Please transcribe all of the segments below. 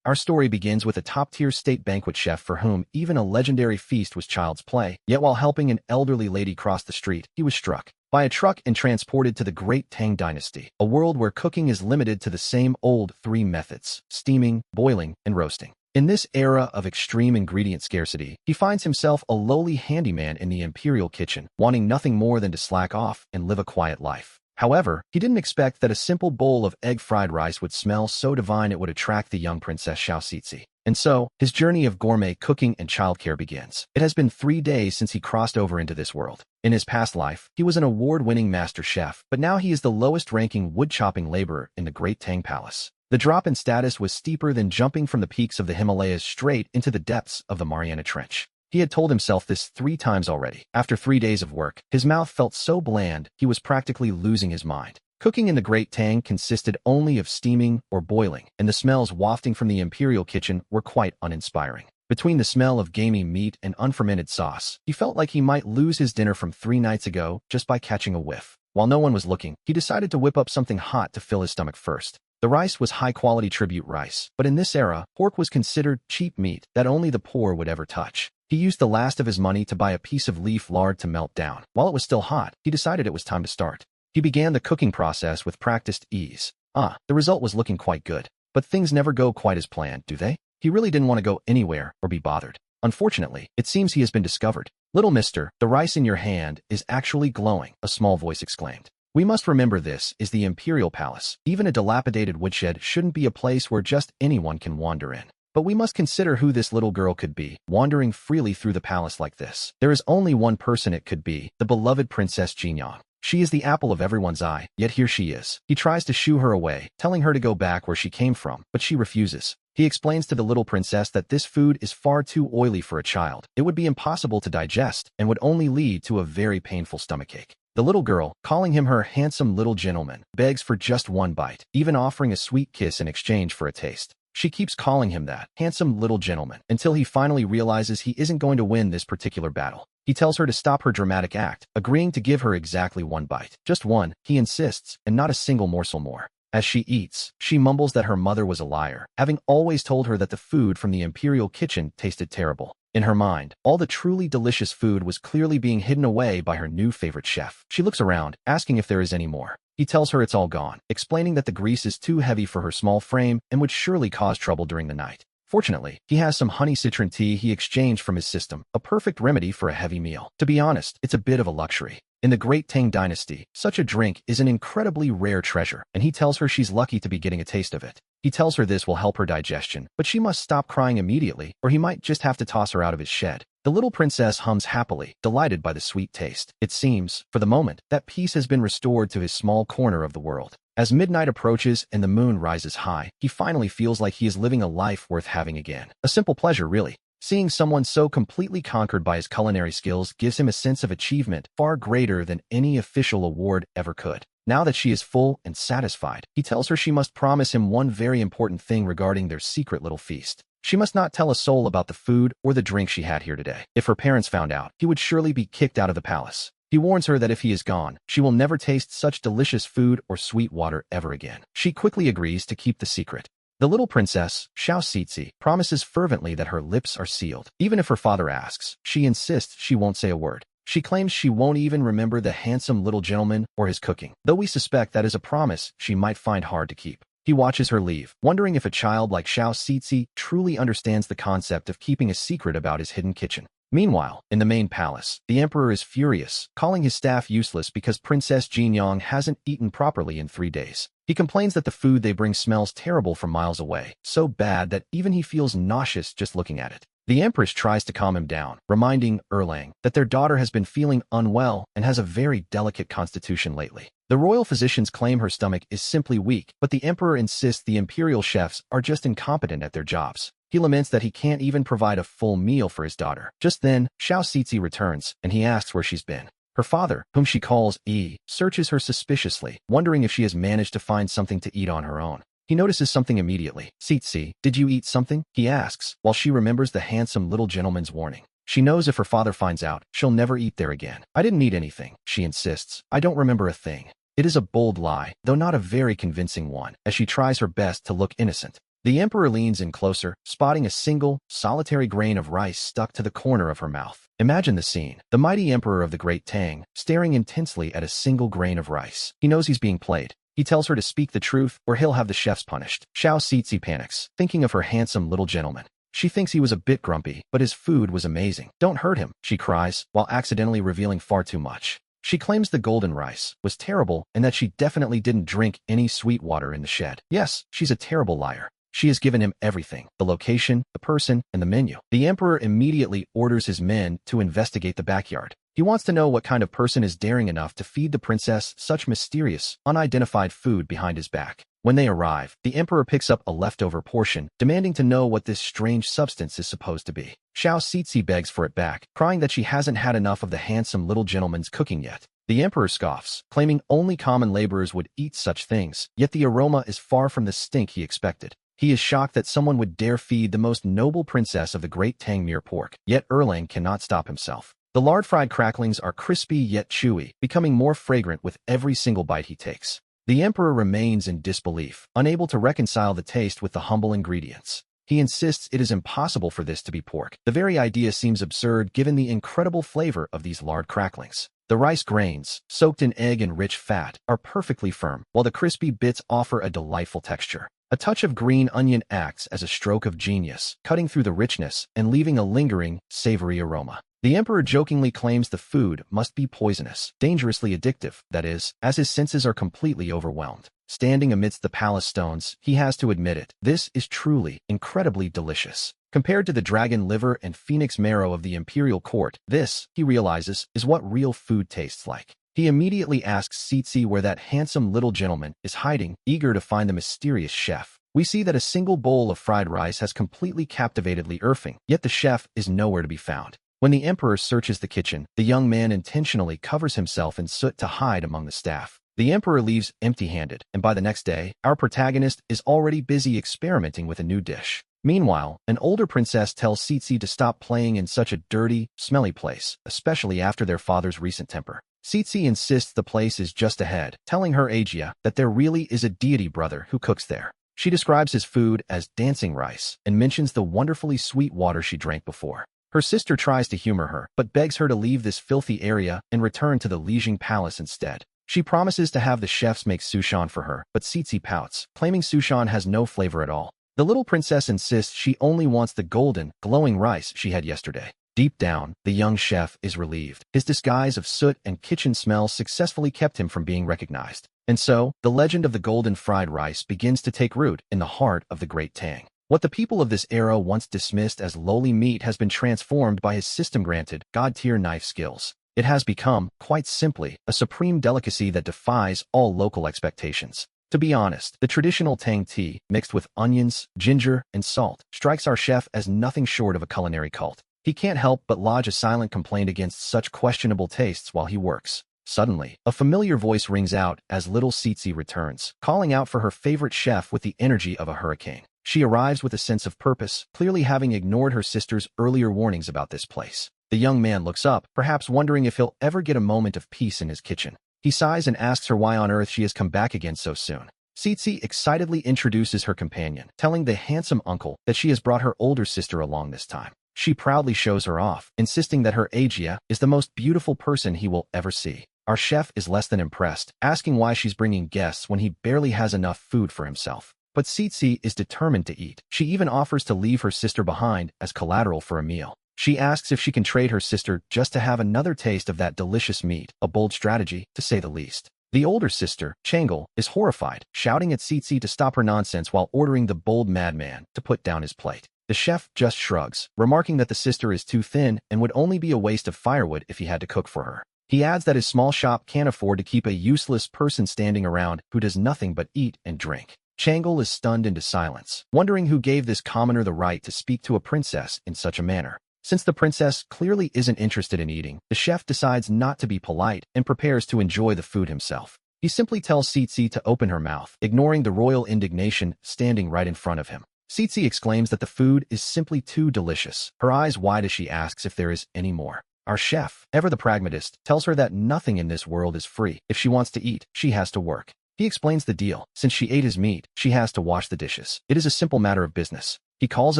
Our story begins with a top-tier state banquet chef for whom even a legendary feast was child's play. Yet while helping an elderly lady cross the street, he was struck by a truck and transported to the Great Tang Dynasty, a world where cooking is limited to the same old three methods: steaming, boiling, and roasting. In this era of extreme ingredient scarcity, he finds himself a lowly handyman in the imperial kitchen, wanting nothing more than to slack off and live a quiet life. However, he didn't expect that a simple bowl of egg-fried rice would smell so divine it would attract the young Princess Xiaoxizi. And so, his journey of gourmet cooking and childcare begins. It has been 3 days since he crossed over into this world. In his past life, he was an award-winning master chef, but now he is the lowest-ranking wood-chopping laborer in the Great Tang Palace. The drop in status was steeper than jumping from the peaks of the Himalayas straight into the depths of the Mariana Trench. He had told himself this 3 times already. After 3 days of work, his mouth felt so bland, he was practically losing his mind. Cooking in the Great Tang consisted only of steaming or boiling, and the smells wafting from the imperial kitchen were quite uninspiring. Between the smell of gamey meat and unfermented sauce, he felt like he might lose his dinner from 3 nights ago just by catching a whiff. While no one was looking, he decided to whip up something hot to fill his stomach first. The rice was high-quality tribute rice, but in this era, pork was considered cheap meat that only the poor would ever touch. He used the last of his money to buy a piece of leaf lard to melt down. While it was still hot, he decided it was time to start. He began the cooking process with practiced ease. The result was looking quite good. But things never go quite as planned, do they? He really didn't want to go anywhere or be bothered. Unfortunately, it seems he has been discovered. "Little mister, the rice in your hand is actually glowing," a small voice exclaimed. "We must remember this is the Imperial Palace. Even a dilapidated woodshed shouldn't be a place where just anyone can wander in. But we must consider who this little girl could be, wandering freely through the palace like this. There is only one person it could be, the beloved Princess Jinyang. She is the apple of everyone's eye, yet here she is." He tries to shoo her away, telling her to go back where she came from, but she refuses. He explains to the little princess that this food is far too oily for a child. It would be impossible to digest and would only lead to a very painful stomachache. The little girl, calling him her handsome little gentleman, begs for just one bite, even offering a sweet kiss in exchange for a taste. She keeps calling him that, handsome little gentleman, until he finally realizes he isn't going to win this particular battle. He tells her to stop her dramatic act, agreeing to give her exactly one bite. Just one, he insists, and not a single morsel more. As she eats, she mumbles that her mother was a liar, having always told her that the food from the imperial kitchen tasted terrible. In her mind, all the truly delicious food was clearly being hidden away by her new favorite chef. She looks around, asking if there is any more. He tells her it's all gone, explaining that the grease is too heavy for her small frame and would surely cause trouble during the night. Fortunately, he has some honey citron tea he exchanged from his system, a perfect remedy for a heavy meal. To be honest, it's a bit of a luxury. In the Great Tang Dynasty, such a drink is an incredibly rare treasure, and he tells her she's lucky to be getting a taste of it. He tells her this will help her digestion, but she must stop crying immediately, or he might just have to toss her out of his shed. The little princess hums happily, delighted by the sweet taste. It seems, for the moment, that peace has been restored to his small corner of the world. As midnight approaches and the moon rises high, he finally feels like he is living a life worth having again. A simple pleasure, really. Seeing someone so completely conquered by his culinary skills gives him a sense of achievement far greater than any official award ever could. Now that she is full and satisfied, he tells her she must promise him one very important thing regarding their secret little feast. She must not tell a soul about the food or the drink she had here today. If her parents found out, he would surely be kicked out of the palace. He warns her that if he is gone, she will never taste such delicious food or sweet water ever again. She quickly agrees to keep the secret. The little princess, Xiaoxizi, promises fervently that her lips are sealed. Even if her father asks, she insists she won't say a word. She claims she won't even remember the handsome little gentleman or his cooking, though we suspect that is a promise she might find hard to keep. He watches her leave, wondering if a child like Xiaoxizi truly understands the concept of keeping a secret about his hidden kitchen. Meanwhile, in the main palace, the emperor is furious, calling his staff useless because Princess Jinyang hasn't eaten properly in 3 days. He complains that the food they bring smells terrible from miles away, so bad that even he feels nauseous just looking at it. The empress tries to calm him down, reminding Erlang that their daughter has been feeling unwell and has a very delicate constitution lately. The royal physicians claim her stomach is simply weak, but the emperor insists the imperial chefs are just incompetent at their jobs. He laments that he can't even provide a full meal for his daughter. Just then, Xiaoxizi returns, and he asks where she's been. Her father, whom she calls E, searches her suspiciously, wondering if she has managed to find something to eat on her own. He notices something immediately. "Tsitsi, did you eat something?" he asks, while she remembers the handsome little gentleman's warning. She knows if her father finds out, she'll never eat there again. "I didn't eat anything," she insists. "I don't remember a thing." It is a bold lie, though not a very convincing one, as she tries her best to look innocent. The emperor leans in closer, spotting a single, solitary grain of rice stuck to the corner of her mouth. Imagine the scene. The mighty emperor of the Great Tang, staring intensely at a single grain of rice. He knows he's being played. He tells her to speak the truth, or he'll have the chefs punished. Xiao Cixi panics, thinking of her handsome little gentleman. She thinks he was a bit grumpy, but his food was amazing. Don't hurt him, she cries, while accidentally revealing far too much. She claims the golden rice was terrible and that she definitely didn't drink any sweet water in the shed. Yes, she's a terrible liar. She has given him everything: the location, the person, and the menu. The emperor immediately orders his men to investigate the backyard. He wants to know what kind of person is daring enough to feed the princess such mysterious, unidentified food behind his back. When they arrive, the emperor picks up a leftover portion, demanding to know what this strange substance is supposed to be. Xiao Cixi begs for it back, crying that she hasn't had enough of the handsome little gentleman's cooking yet. The emperor scoffs, claiming only common laborers would eat such things, yet the aroma is far from the stink he expected. He is shocked that someone would dare feed the most noble princess of the Great Tang mere pork, yet Erlang cannot stop himself. The lard-fried cracklings are crispy yet chewy, becoming more fragrant with every single bite he takes. The emperor remains in disbelief, unable to reconcile the taste with the humble ingredients. He insists it is impossible for this to be pork. The very idea seems absurd given the incredible flavor of these lard cracklings. The rice grains, soaked in egg and rich fat, are perfectly firm, while the crispy bits offer a delightful texture. A touch of green onion acts as a stroke of genius, cutting through the richness and leaving a lingering, savory aroma. The emperor jokingly claims the food must be poisonous, dangerously addictive, that is, as his senses are completely overwhelmed. Standing amidst the palace stones, he has to admit it. This is truly, incredibly delicious. Compared to the dragon liver and phoenix marrow of the imperial court, this, he realizes, is what real food tastes like. He immediately asks Cixi where that handsome little gentleman is hiding, eager to find the mysterious chef. We see that a single bowl of fried rice has completely captivated Li Erfing, yet the chef is nowhere to be found. When the emperor searches the kitchen, the young man intentionally covers himself in soot to hide among the staff. The emperor leaves empty-handed, and by the next day, our protagonist is already busy experimenting with a new dish. Meanwhile, an older princess tells Cixi to stop playing in such a dirty, smelly place, especially after their father's recent temper. Cixi insists the place is just ahead, telling her Agia that there really is a deity brother who cooks there. She describes his food as dancing rice and mentions the wonderfully sweet water she drank before. Her sister tries to humor her, but begs her to leave this filthy area and return to the Lijing Palace instead. She promises to have the chefs make sushan for her, but Cixi pouts, claiming sushan has no flavor at all. The little princess insists she only wants the golden, glowing rice she had yesterday. Deep down, the young chef is relieved. His disguise of soot and kitchen smell successfully kept him from being recognized. And so, the legend of the golden fried rice begins to take root in the heart of the Great Tang. What the people of this era once dismissed as lowly meat has been transformed by his system-granted, god-tier knife skills. It has become, quite simply, a supreme delicacy that defies all local expectations. To be honest, the traditional Tang tea, mixed with onions, ginger, and salt, strikes our chef as nothing short of a culinary cult. He can't help but lodge a silent complaint against such questionable tastes while he works. Suddenly, a familiar voice rings out as little Cixi returns, calling out for her favorite chef with the energy of a hurricane. She arrives with a sense of purpose, clearly having ignored her sister's earlier warnings about this place. The young man looks up, perhaps wondering if he'll ever get a moment of peace in his kitchen. He sighs and asks her why on earth she has come back again so soon. Cixi excitedly introduces her companion, telling the handsome uncle that she has brought her older sister along this time. She proudly shows her off, insisting that her Agia is the most beautiful person he will ever see. Our chef is less than impressed, asking why she's bringing guests when he barely has enough food for himself. But Cixi is determined to eat. She even offers to leave her sister behind as collateral for a meal. She asks if she can trade her sister just to have another taste of that delicious meat, a bold strategy, to say the least. The older sister, Changle, is horrified, shouting at Cixi to stop her nonsense while ordering the bold madman to put down his plate. The chef just shrugs, remarking that the sister is too thin and would only be a waste of firewood if he had to cook for her. He adds that his small shop can't afford to keep a useless person standing around who does nothing but eat and drink. Changle is stunned into silence, wondering who gave this commoner the right to speak to a princess in such a manner. Since the princess clearly isn't interested in eating, the chef decides not to be polite and prepares to enjoy the food himself. He simply tells Cixi to open her mouth, ignoring the royal indignation standing right in front of him. Cixi exclaims that the food is simply too delicious, her eyes wide as she asks if there is any more. Our chef, ever the pragmatist, tells her that nothing in this world is free. If she wants to eat, she has to work. He explains the deal. Since she ate his meat, she has to wash the dishes. It is a simple matter of business. He calls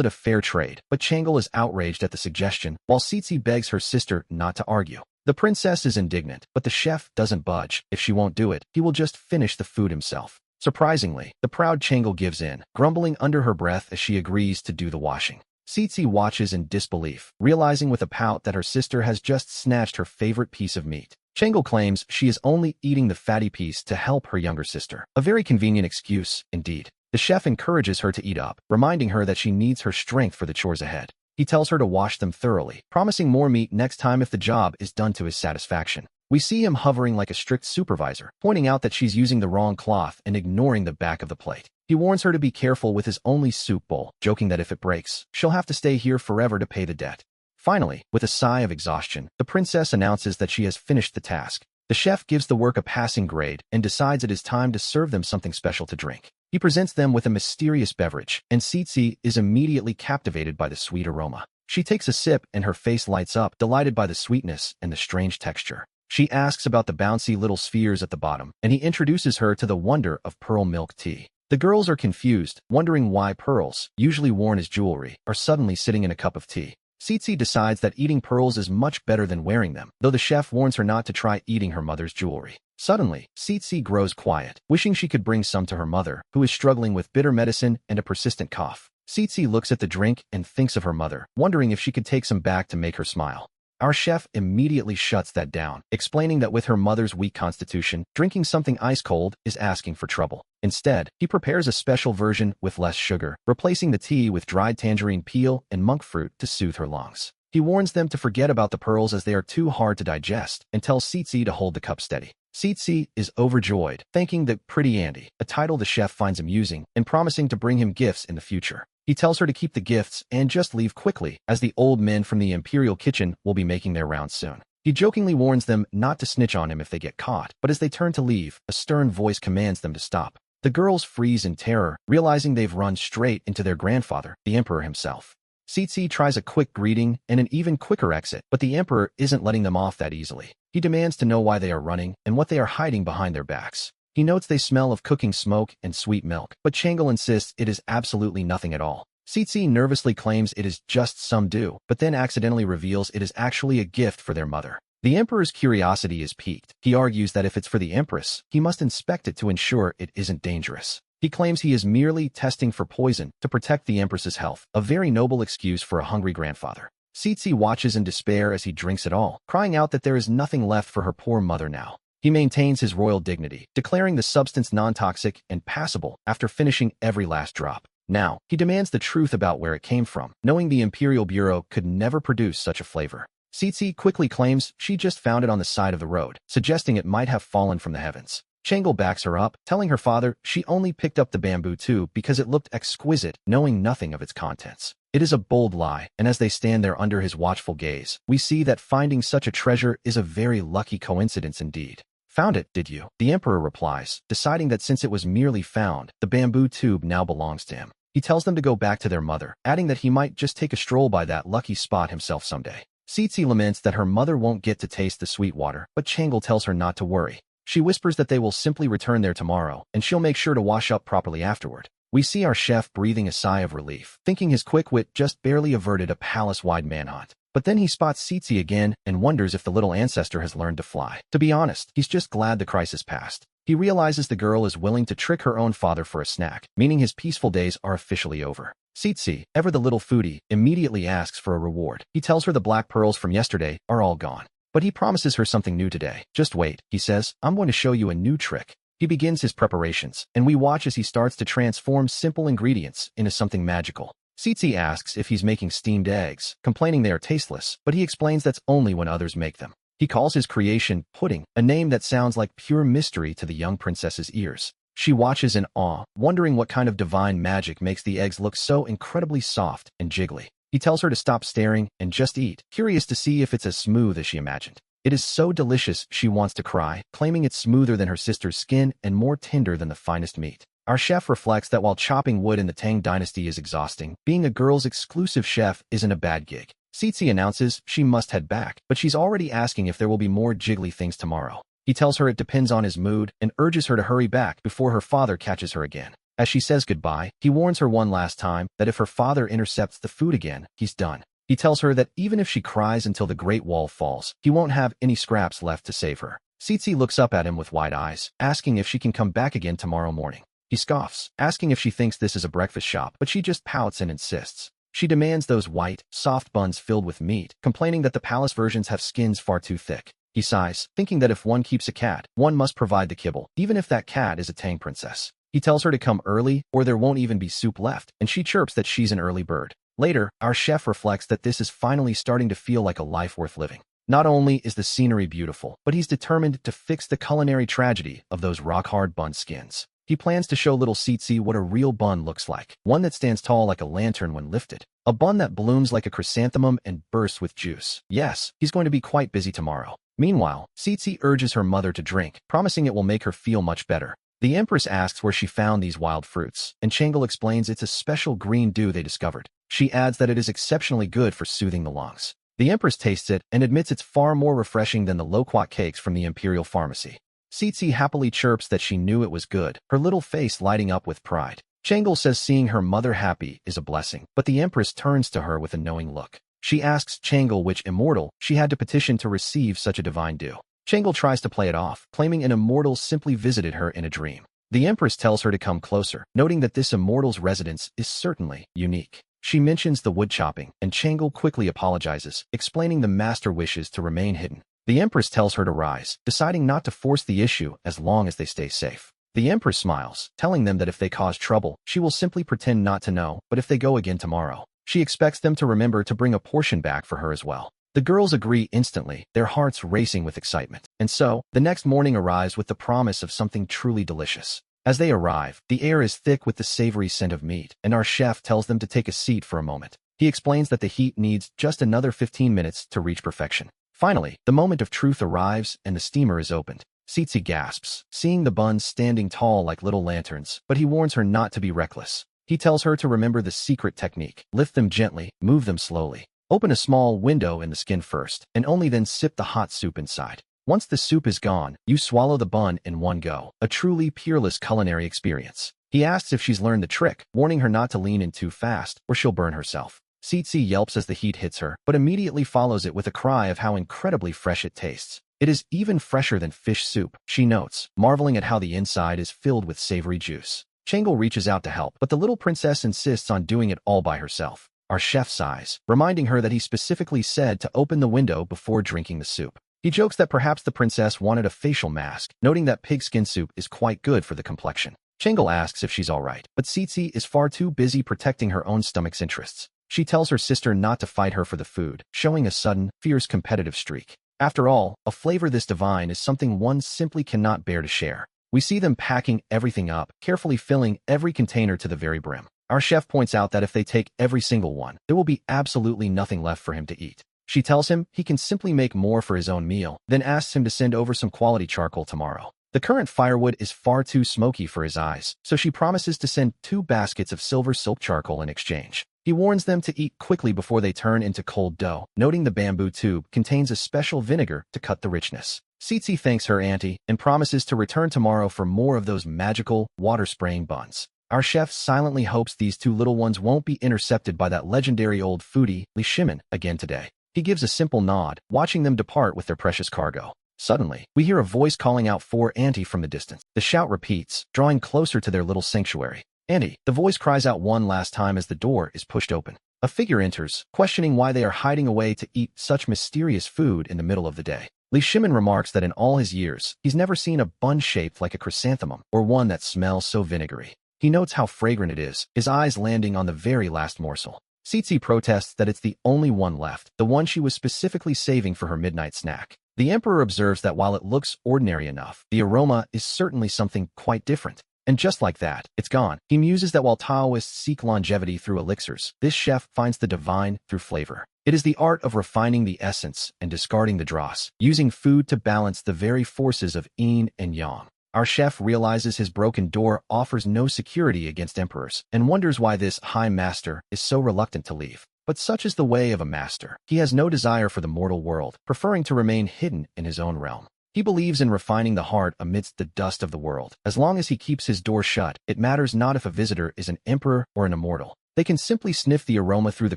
it a fair trade, but Changle is outraged at the suggestion, while Tsitsi begs her sister not to argue. The princess is indignant, but the chef doesn't budge. If she won't do it, he will just finish the food himself. Surprisingly, the proud Changle gives in, grumbling under her breath as she agrees to do the washing. Tsitsi watches in disbelief, realizing with a pout that her sister has just snatched her favorite piece of meat. Changle claims she is only eating the fatty piece to help her younger sister. A very convenient excuse, indeed. The chef encourages her to eat up, reminding her that she needs her strength for the chores ahead. He tells her to wash them thoroughly, promising more meat next time if the job is done to his satisfaction. We see him hovering like a strict supervisor, pointing out that she's using the wrong cloth and ignoring the back of the plate. He warns her to be careful with his only soup bowl, joking that if it breaks, she'll have to stay here forever to pay the debt. Finally, with a sigh of exhaustion, the princess announces that she has finished the task. The chef gives the work a passing grade and decides it is time to serve them something special to drink. He presents them with a mysterious beverage, and Tsitsi is immediately captivated by the sweet aroma. She takes a sip and her face lights up, delighted by the sweetness and the strange texture. She asks about the bouncy little spheres at the bottom, and he introduces her to the wonder of pearl milk tea. The girls are confused, wondering why pearls, usually worn as jewelry, are suddenly sitting in a cup of tea. Tsitsi decides that eating pearls is much better than wearing them, though the chef warns her not to try eating her mother's jewelry. Suddenly, Tsitsi grows quiet, wishing she could bring some to her mother, who is struggling with bitter medicine and a persistent cough. Tsitsi looks at the drink and thinks of her mother, wondering if she could take some back to make her smile. Our chef immediately shuts that down, explaining that with her mother's weak constitution, drinking something ice cold is asking for trouble. Instead, he prepares a special version with less sugar, replacing the tea with dried tangerine peel and monk fruit to soothe her lungs. He warns them to forget about the pearls as they are too hard to digest, and tells Tsitsi to hold the cup steady. Tsitsi is overjoyed, thanking the Pretty Andy, a title the chef finds amusing, and promising to bring him gifts in the future. He tells her to keep the gifts and just leave quickly, as the old men from the Imperial kitchen will be making their rounds soon. He jokingly warns them not to snitch on him if they get caught, but as they turn to leave, a stern voice commands them to stop. The girls freeze in terror, realizing they've run straight into their grandfather, the Emperor himself. Tsitsi tries a quick greeting and an even quicker exit, but the Emperor isn't letting them off that easily. He demands to know why they are running and what they are hiding behind their backs. He notes they smell of cooking smoke and sweet milk, but Changle insists it is absolutely nothing at all. Tsitsi nervously claims it is just some dew, but then accidentally reveals it is actually a gift for their mother. The Emperor's curiosity is piqued. He argues that if it's for the Empress, he must inspect it to ensure it isn't dangerous. He claims he is merely testing for poison to protect the Empress's health, a very noble excuse for a hungry grandfather. Tsitsi watches in despair as he drinks it all, crying out that there is nothing left for her poor mother now. He maintains his royal dignity, declaring the substance non-toxic and passable after finishing every last drop. Now, he demands the truth about where it came from, knowing the Imperial Bureau could never produce such a flavor. Tsitsi quickly claims she just found it on the side of the road, suggesting it might have fallen from the heavens. Changle backs her up, telling her father she only picked up the bamboo tube because it looked exquisite, knowing nothing of its contents. It is a bold lie, and as they stand there under his watchful gaze, we see that finding such a treasure is a very lucky coincidence indeed. Found it, did you? The Emperor replies, deciding that since it was merely found, the bamboo tube now belongs to him. He tells them to go back to their mother, adding that he might just take a stroll by that lucky spot himself someday. Tsitsi laments that her mother won't get to taste the sweet water, but Changle tells her not to worry. She whispers that they will simply return there tomorrow, and she'll make sure to wash up properly afterward. We see our chef breathing a sigh of relief, thinking his quick wit just barely averted a palace-wide manhunt. But then he spots Tsitsi again and wonders if the little ancestor has learned to fly. To be honest, he's just glad the crisis passed. He realizes the girl is willing to trick her own father for a snack, meaning his peaceful days are officially over. Tsitsi, ever the little foodie, immediately asks for a reward. He tells her the black pearls from yesterday are all gone. But he promises her something new today. Just wait, he says, I'm going to show you a new trick. He begins his preparations, and we watch as he starts to transform simple ingredients into something magical. Tsitsi asks if he's making steamed eggs, complaining they are tasteless, but he explains that's only when others make them. He calls his creation pudding, a name that sounds like pure mystery to the young princess's ears. She watches in awe, wondering what kind of divine magic makes the eggs look so incredibly soft and jiggly. He tells her to stop staring and just eat, curious to see if it's as smooth as she imagined. It is so delicious she wants to cry, claiming it's smoother than her sister's skin and more tender than the finest meat. Our chef reflects that while chopping wood in the Tang dynasty is exhausting, being a girl's exclusive chef isn't a bad gig. Tsitsi announces she must head back, but she's already asking if there will be more jiggly things tomorrow. He tells her it depends on his mood and urges her to hurry back before her father catches her again. As she says goodbye, he warns her one last time that if her father intercepts the food again, he's done. He tells her that even if she cries until the Great Wall falls, he won't have any scraps left to save her. Tsitsi looks up at him with wide eyes, asking if she can come back again tomorrow morning. He scoffs, asking if she thinks this is a breakfast shop, but she just pouts and insists. She demands those white, soft buns filled with meat, complaining that the palace versions have skins far too thick. He sighs, thinking that if one keeps a cat, one must provide the kibble, even if that cat is a Tang princess. He tells her to come early, or there won't even be soup left, and she chirps that she's an early bird. Later, our chef reflects that this is finally starting to feel like a life worth living. Not only is the scenery beautiful, but he's determined to fix the culinary tragedy of those rock-hard bun skins. He plans to show little Tsitsi what a real bun looks like, one that stands tall like a lantern when lifted. A bun that blooms like a chrysanthemum and bursts with juice. Yes, he's going to be quite busy tomorrow. Meanwhile, Tsitsi urges her mother to drink, promising it will make her feel much better. The Empress asks where she found these wild fruits, and Changle explains it's a special green dew they discovered. She adds that it is exceptionally good for soothing the lungs. The Empress tastes it and admits it's far more refreshing than the loquat cakes from the Imperial Pharmacy. Tsitsi happily chirps that she knew it was good, her little face lighting up with pride. Changle says seeing her mother happy is a blessing, but the Empress turns to her with a knowing look. She asks Changle which immortal she had to petition to receive such a divine dew. Changle tries to play it off, claiming an immortal simply visited her in a dream. The Empress tells her to come closer, noting that this immortal's residence is certainly unique. She mentions the wood chopping, and Changle quickly apologizes, explaining the master wishes to remain hidden. The Empress tells her to rise, deciding not to force the issue as long as they stay safe. The Empress smiles, telling them that if they cause trouble, she will simply pretend not to know, but if they go again tomorrow, she expects them to remember to bring a portion back for her as well. The girls agree instantly, their hearts racing with excitement. And so, the next morning arrives with the promise of something truly delicious. As they arrive, the air is thick with the savory scent of meat, and our chef tells them to take a seat for a moment. He explains that the heat needs just another 15 minutes to reach perfection. Finally, the moment of truth arrives and the steamer is opened. Tsitsi gasps, seeing the buns standing tall like little lanterns, but he warns her not to be reckless. He tells her to remember the secret technique. Lift them gently, move them slowly. Open a small window in the skin first, and only then sip the hot soup inside. Once the soup is gone, you swallow the bun in one go, a truly peerless culinary experience. He asks if she's learned the trick, warning her not to lean in too fast, or she'll burn herself. Tsitsi yelps as the heat hits her, but immediately follows it with a cry of how incredibly fresh it tastes. It is even fresher than fish soup, she notes, marveling at how the inside is filled with savory juice. Changle reaches out to help, but the little princess insists on doing it all by herself. Our chef sighs, reminding her that he specifically said to open the window before drinking the soup. He jokes that perhaps the princess wanted a facial mask, noting that pigskin soup is quite good for the complexion. Changle asks if she's alright, but Tsitsi is far too busy protecting her own stomach's interests. She tells her sister not to fight her for the food, showing a sudden, fierce competitive streak. After all, a flavor this divine is something one simply cannot bear to share. We see them packing everything up, carefully filling every container to the very brim. Our chef points out that if they take every single one, there will be absolutely nothing left for him to eat. She tells him he can simply make more for his own meal, then asks him to send over some quality charcoal tomorrow. The current firewood is far too smoky for his eyes, so she promises to send 2 baskets of silver silk charcoal in exchange. He warns them to eat quickly before they turn into cold dough, noting the bamboo tube contains a special vinegar to cut the richness. Tsitsi thanks her auntie and promises to return tomorrow for more of those magical, water-spraying buns. Our chef silently hopes these 2 little ones won't be intercepted by that legendary old foodie, Li Shimin, again today. He gives a simple nod, watching them depart with their precious cargo. Suddenly, we hear a voice calling out for Auntie from the distance. The shout repeats, drawing closer to their little sanctuary. Auntie, the voice cries out one last time as the door is pushed open. A figure enters, questioning why they are hiding away to eat such mysterious food in the middle of the day. Li Shimin remarks that in all his years, he's never seen a bun shaped like a chrysanthemum, or one that smells so vinegary. He notes how fragrant it is, his eyes landing on the very last morsel. Tsitsi protests that it's the only one left, the one she was specifically saving for her midnight snack. The Emperor observes that while it looks ordinary enough, the aroma is certainly something quite different. And just like that, it's gone. He muses that while Taoists seek longevity through elixirs, this chef finds the divine through flavor. It is the art of refining the essence and discarding the dross, using food to balance the very forces of yin and yang. Our chef realizes his broken door offers no security against emperors, and wonders why this high master is so reluctant to leave. But such is the way of a master. He has no desire for the mortal world, preferring to remain hidden in his own realm. He believes in refining the heart amidst the dust of the world. As long as he keeps his door shut, it matters not if a visitor is an emperor or an immortal. They can simply sniff the aroma through the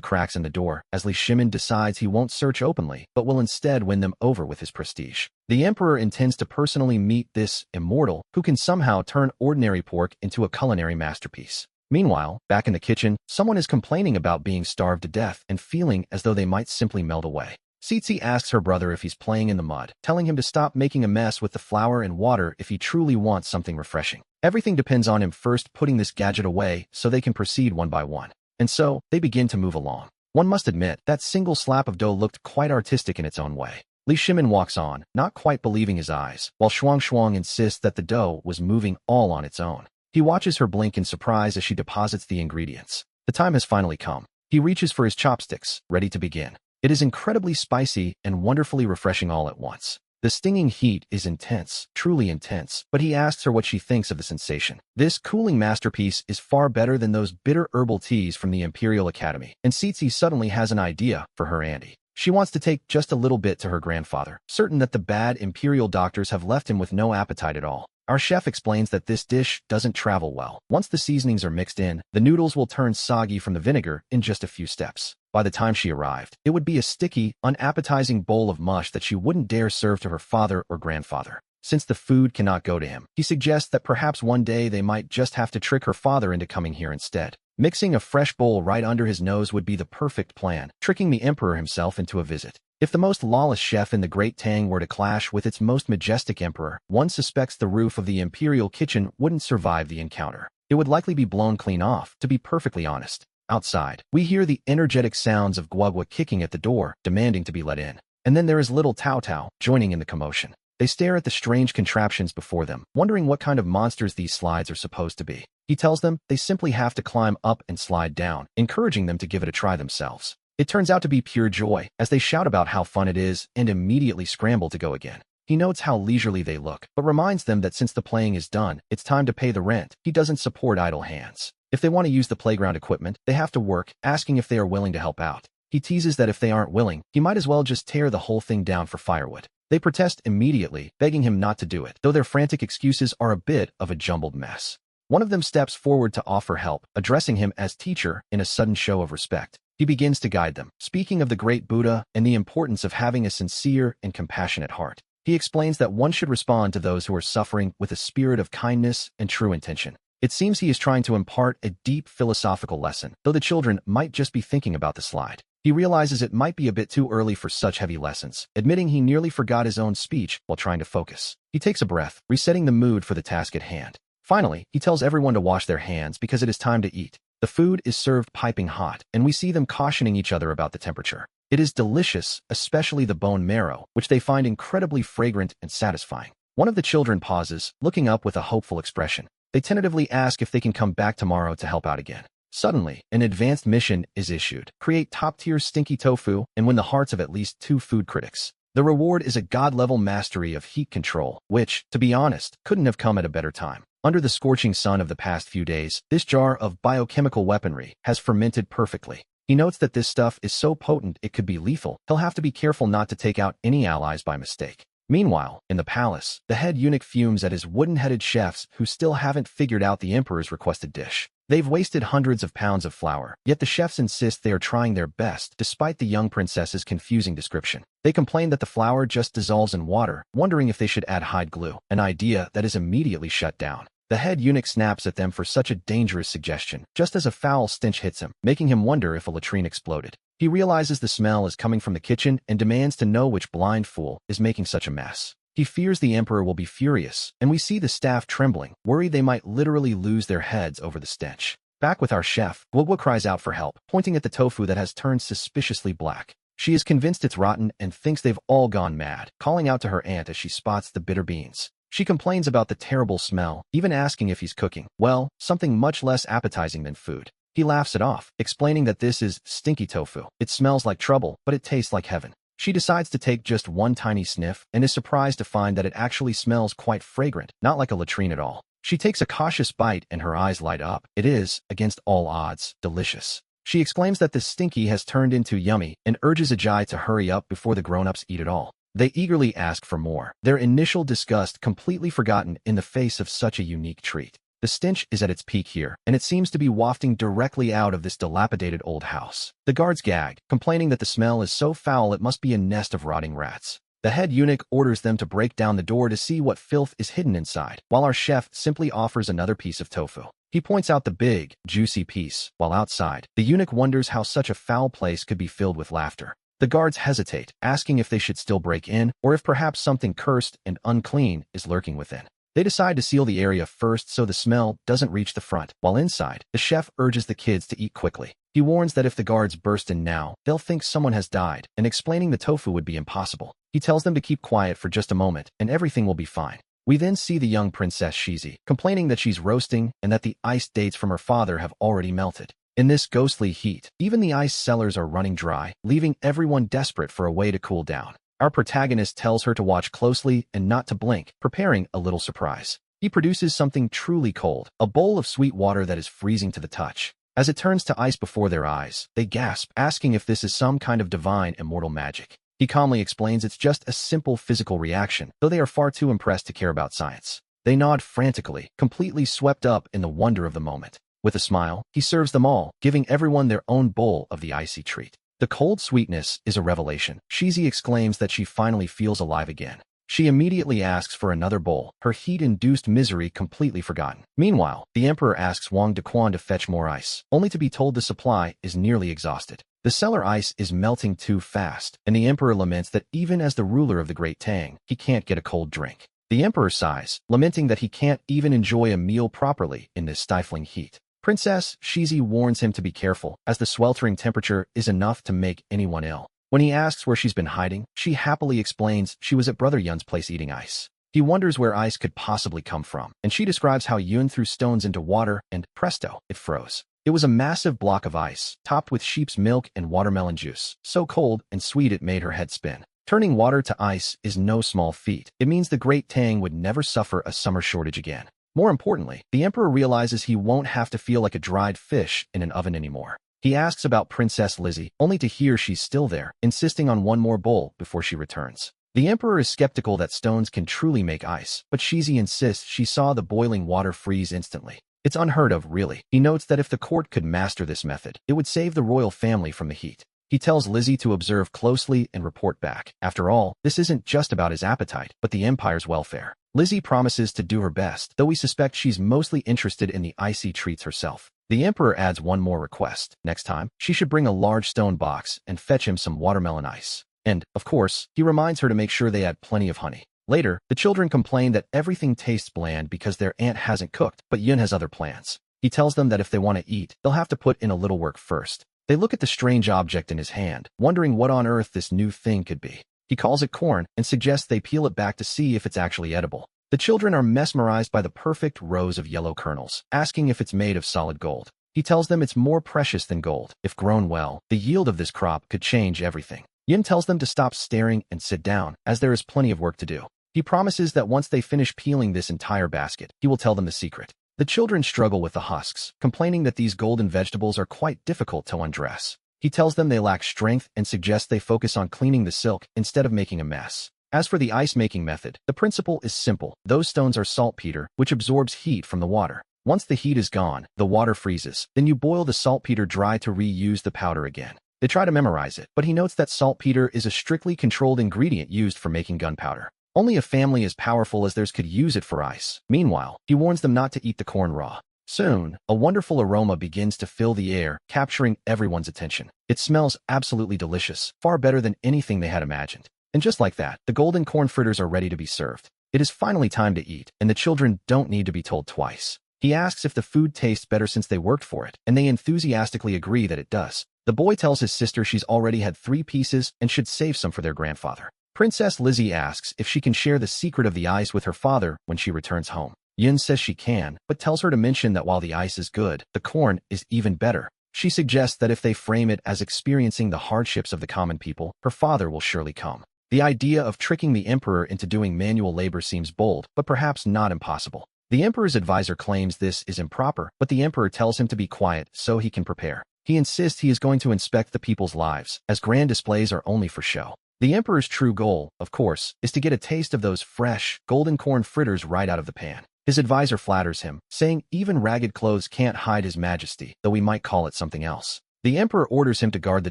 cracks in the door, as Li Shimin decides he won't search openly, but will instead win them over with his prestige. The emperor intends to personally meet this immortal, who can somehow turn ordinary pork into a culinary masterpiece. Meanwhile, back in the kitchen, someone is complaining about being starved to death and feeling as though they might simply melt away. Tsitsi asks her brother if he's playing in the mud, telling him to stop making a mess with the flour and water if he truly wants something refreshing. Everything depends on him first putting this gadget away so they can proceed one by one. And so, they begin to move along. One must admit, that single slap of dough looked quite artistic in its own way. Li Shimin walks on, not quite believing his eyes, while Shuang Shuang insists that the dough was moving all on its own. He watches her blink in surprise as she deposits the ingredients. The time has finally come. He reaches for his chopsticks, ready to begin. It is incredibly spicy and wonderfully refreshing all at once. The stinging heat is intense, truly intense, but he asks her what she thinks of the sensation. This cooling masterpiece is far better than those bitter herbal teas from the Imperial Academy, and Tsitsi suddenly has an idea for her Andy. She wants to take just a little bit to her grandfather, certain that the bad Imperial doctors have left him with no appetite at all. Our chef explains that this dish doesn't travel well. Once the seasonings are mixed in, the noodles will turn soggy from the vinegar in just a few steps. By the time she arrived, it would be a sticky, unappetizing bowl of mush that she wouldn't dare serve to her father or grandfather. Since the food cannot go to him, he suggests that perhaps one day they might just have to trick her father into coming here instead. Mixing a fresh bowl right under his nose would be the perfect plan, tricking the emperor himself into a visit. If the most lawless chef in the Great Tang were to clash with its most majestic emperor, one suspects the roof of the imperial kitchen wouldn't survive the encounter. It would likely be blown clean off, to be perfectly honest. Outside, we hear the energetic sounds of Guagua kicking at the door, demanding to be let in. And then there is little Tao Tao, joining in the commotion. They stare at the strange contraptions before them, wondering what kind of monsters these slides are supposed to be. He tells them they simply have to climb up and slide down, encouraging them to give it a try themselves. It turns out to be pure joy, as they shout about how fun it is and immediately scramble to go again. He notes how leisurely they look, but reminds them that since the playing is done, it's time to pay the rent. He doesn't support idle hands. If they want to use the playground equipment, they have to work, asking if they are willing to help out. He teases that if they aren't willing, he might as well just tear the whole thing down for firewood. They protest immediately, begging him not to do it, though their frantic excuses are a bit of a jumbled mess. One of them steps forward to offer help, addressing him as teacher in a sudden show of respect. He begins to guide them, speaking of the great Buddha and the importance of having a sincere and compassionate heart. He explains that one should respond to those who are suffering with a spirit of kindness and true intention. It seems he is trying to impart a deep philosophical lesson, though the children might just be thinking about the slide. He realizes it might be a bit too early for such heavy lessons, admitting he nearly forgot his own speech while trying to focus. He takes a breath, resetting the mood for the task at hand. Finally, he tells everyone to wash their hands because it is time to eat. The food is served piping hot, and we see them cautioning each other about the temperature. It is delicious, especially the bone marrow, which they find incredibly fragrant and satisfying. One of the children pauses, looking up with a hopeful expression. They tentatively ask if they can come back tomorrow to help out again. Suddenly, an advanced mission is issued. Create top-tier stinky tofu and win the hearts of at least 2 food critics. The reward is a god-level mastery of heat control, which, to be honest, couldn't have come at a better time. Under the scorching sun of the past few days, this jar of biochemical weaponry has fermented perfectly. He notes that this stuff is so potent it could be lethal. He'll have to be careful not to take out any allies by mistake. Meanwhile, in the palace, the head eunuch fumes at his wooden-headed chefs who still haven't figured out the emperor's requested dish. They've wasted hundreds of pounds of flour, yet the chefs insist they are trying their best despite the young princess's confusing description. They complain that the flour just dissolves in water, wondering if they should add hide glue, an idea that is immediately shut down. The head eunuch snaps at them for such a dangerous suggestion, just as a foul stench hits him, making him wonder if a latrine exploded. He realizes the smell is coming from the kitchen and demands to know which blind fool is making such a mess. He fears the emperor will be furious, and we see the staff trembling, worried they might literally lose their heads over the stench. Back with our chef, Guogua cries out for help, pointing at the tofu that has turned suspiciously black. She is convinced it's rotten and thinks they've all gone mad, calling out to her aunt as she spots the bitter beans. She complains about the terrible smell, even asking if he's cooking, well, something much less appetizing than food. He laughs it off, explaining that this is stinky tofu. It smells like trouble, but it tastes like heaven. She decides to take just one tiny sniff and is surprised to find that it actually smells quite fragrant, not like a latrine at all. She takes a cautious bite and her eyes light up. It is, against all odds, delicious. She exclaims that the stinky has turned into yummy and urges Ajay to hurry up before the grown-ups eat it all. They eagerly ask for more, their initial disgust completely forgotten in the face of such a unique treat. The stench is at its peak here, and it seems to be wafting directly out of this dilapidated old house. The guards gag, complaining that the smell is so foul it must be a nest of rotting rats. The head eunuch orders them to break down the door to see what filth is hidden inside, while our chef simply offers another piece of tofu. He points out the big, juicy piece, while outside, the eunuch wonders how such a foul place could be filled with laughter. The guards hesitate, asking if they should still break in, or if perhaps something cursed and unclean is lurking within. They decide to seal the area first so the smell doesn't reach the front. While inside, the chef urges the kids to eat quickly. He warns that if the guards burst in now, they'll think someone has died, and explaining the tofu would be impossible. He tells them to keep quiet for just a moment, and everything will be fine. We then see the young Princess Shizi, complaining that she's roasting and that the ice dates from her father have already melted. In this ghostly heat, even the ice cellars are running dry, leaving everyone desperate for a way to cool down. Our protagonist tells her to watch closely and not to blink, preparing a little surprise. He produces something truly cold, a bowl of sweet water that is freezing to the touch. As it turns to ice before their eyes, they gasp, asking if this is some kind of divine immortal magic. He calmly explains it's just a simple physical reaction, though they are far too impressed to care about science. They nod frantically, completely swept up in the wonder of the moment. With a smile, he serves them all, giving everyone their own bowl of the icy treat. The cold sweetness is a revelation. Shizi exclaims that she finally feels alive again. She immediately asks for another bowl, her heat-induced misery completely forgotten. Meanwhile, the emperor asks Wang Dequan to fetch more ice, only to be told the supply is nearly exhausted. The cellar ice is melting too fast, and the emperor laments that even as the ruler of the Great Tang, he can't get a cold drink. The emperor sighs, lamenting that he can't even enjoy a meal properly in this stifling heat. Princess Shizi warns him to be careful, as the sweltering temperature is enough to make anyone ill. When he asks where she's been hiding, she happily explains she was at Brother Yun's place eating ice. He wonders where ice could possibly come from, and she describes how Yun threw stones into water and, presto, it froze. It was a massive block of ice, topped with sheep's milk and watermelon juice, so cold and sweet it made her head spin. Turning water to ice is no small feat. It means the Great Tang would never suffer a summer shortage again. More importantly, the emperor realizes he won't have to feel like a dried fish in an oven anymore. He asks about Princess Lizzie, only to hear she's still there, insisting on one more bowl before she returns. The emperor is skeptical that stones can truly make ice, but Shizi insists she saw the boiling water freeze instantly. It's unheard of, really. He notes that if the court could master this method, it would save the royal family from the heat. He tells Lizzie to observe closely and report back. After all, this isn't just about his appetite, but the empire's welfare. Lizzie promises to do her best, though we suspect she's mostly interested in the icy treats herself. The emperor adds one more request. Next time, she should bring a large stone box and fetch him some watermelon ice. And, of course, he reminds her to make sure they add plenty of honey. Later, the children complain that everything tastes bland because their aunt hasn't cooked, but Yun has other plans. He tells them that if they want to eat, they'll have to put in a little work first. They look at the strange object in his hand, wondering what on earth this new thing could be. He calls it corn and suggests they peel it back to see if it's actually edible. The children are mesmerized by the perfect rows of yellow kernels, asking if it's made of solid gold. He tells them it's more precious than gold. If grown well, the yield of this crop could change everything. Yin tells them to stop staring and sit down, as there is plenty of work to do. He promises that once they finish peeling this entire basket, he will tell them the secret. The children struggle with the husks, complaining that these golden vegetables are quite difficult to undress. He tells them they lack strength and suggests they focus on cleaning the silk instead of making a mess. As for the ice-making method, the principle is simple. Those stones are saltpeter, which absorbs heat from the water. Once the heat is gone, the water freezes. Then you boil the saltpeter dry to reuse the powder again. They try to memorize it, but he notes that saltpeter is a strictly controlled ingredient used for making gunpowder. Only a family as powerful as theirs could use it for ice. Meanwhile, he warns them not to eat the corn raw. Soon, a wonderful aroma begins to fill the air, capturing everyone's attention. It smells absolutely delicious, far better than anything they had imagined. And just like that, the golden corn fritters are ready to be served. It is finally time to eat, and the children don't need to be told twice. He asks if the food tastes better since they worked for it, and they enthusiastically agree that it does. The boy tells his sister she's already had 3 pieces and should save some for their grandfather. Princess Lizzie asks if she can share the secret of the ice with her father when she returns home. Yun says she can, but tells her to mention that while the ice is good, the corn is even better. She suggests that if they frame it as experiencing the hardships of the common people, her father will surely come. The idea of tricking the emperor into doing manual labor seems bold, but perhaps not impossible. The emperor's advisor claims this is improper, but the emperor tells him to be quiet so he can prepare. He insists he is going to inspect the people's lives, as grand displays are only for show. The emperor's true goal, of course, is to get a taste of those fresh, golden corn fritters right out of the pan. His advisor flatters him, saying even ragged clothes can't hide his majesty, though we might call it something else. The emperor orders him to guard the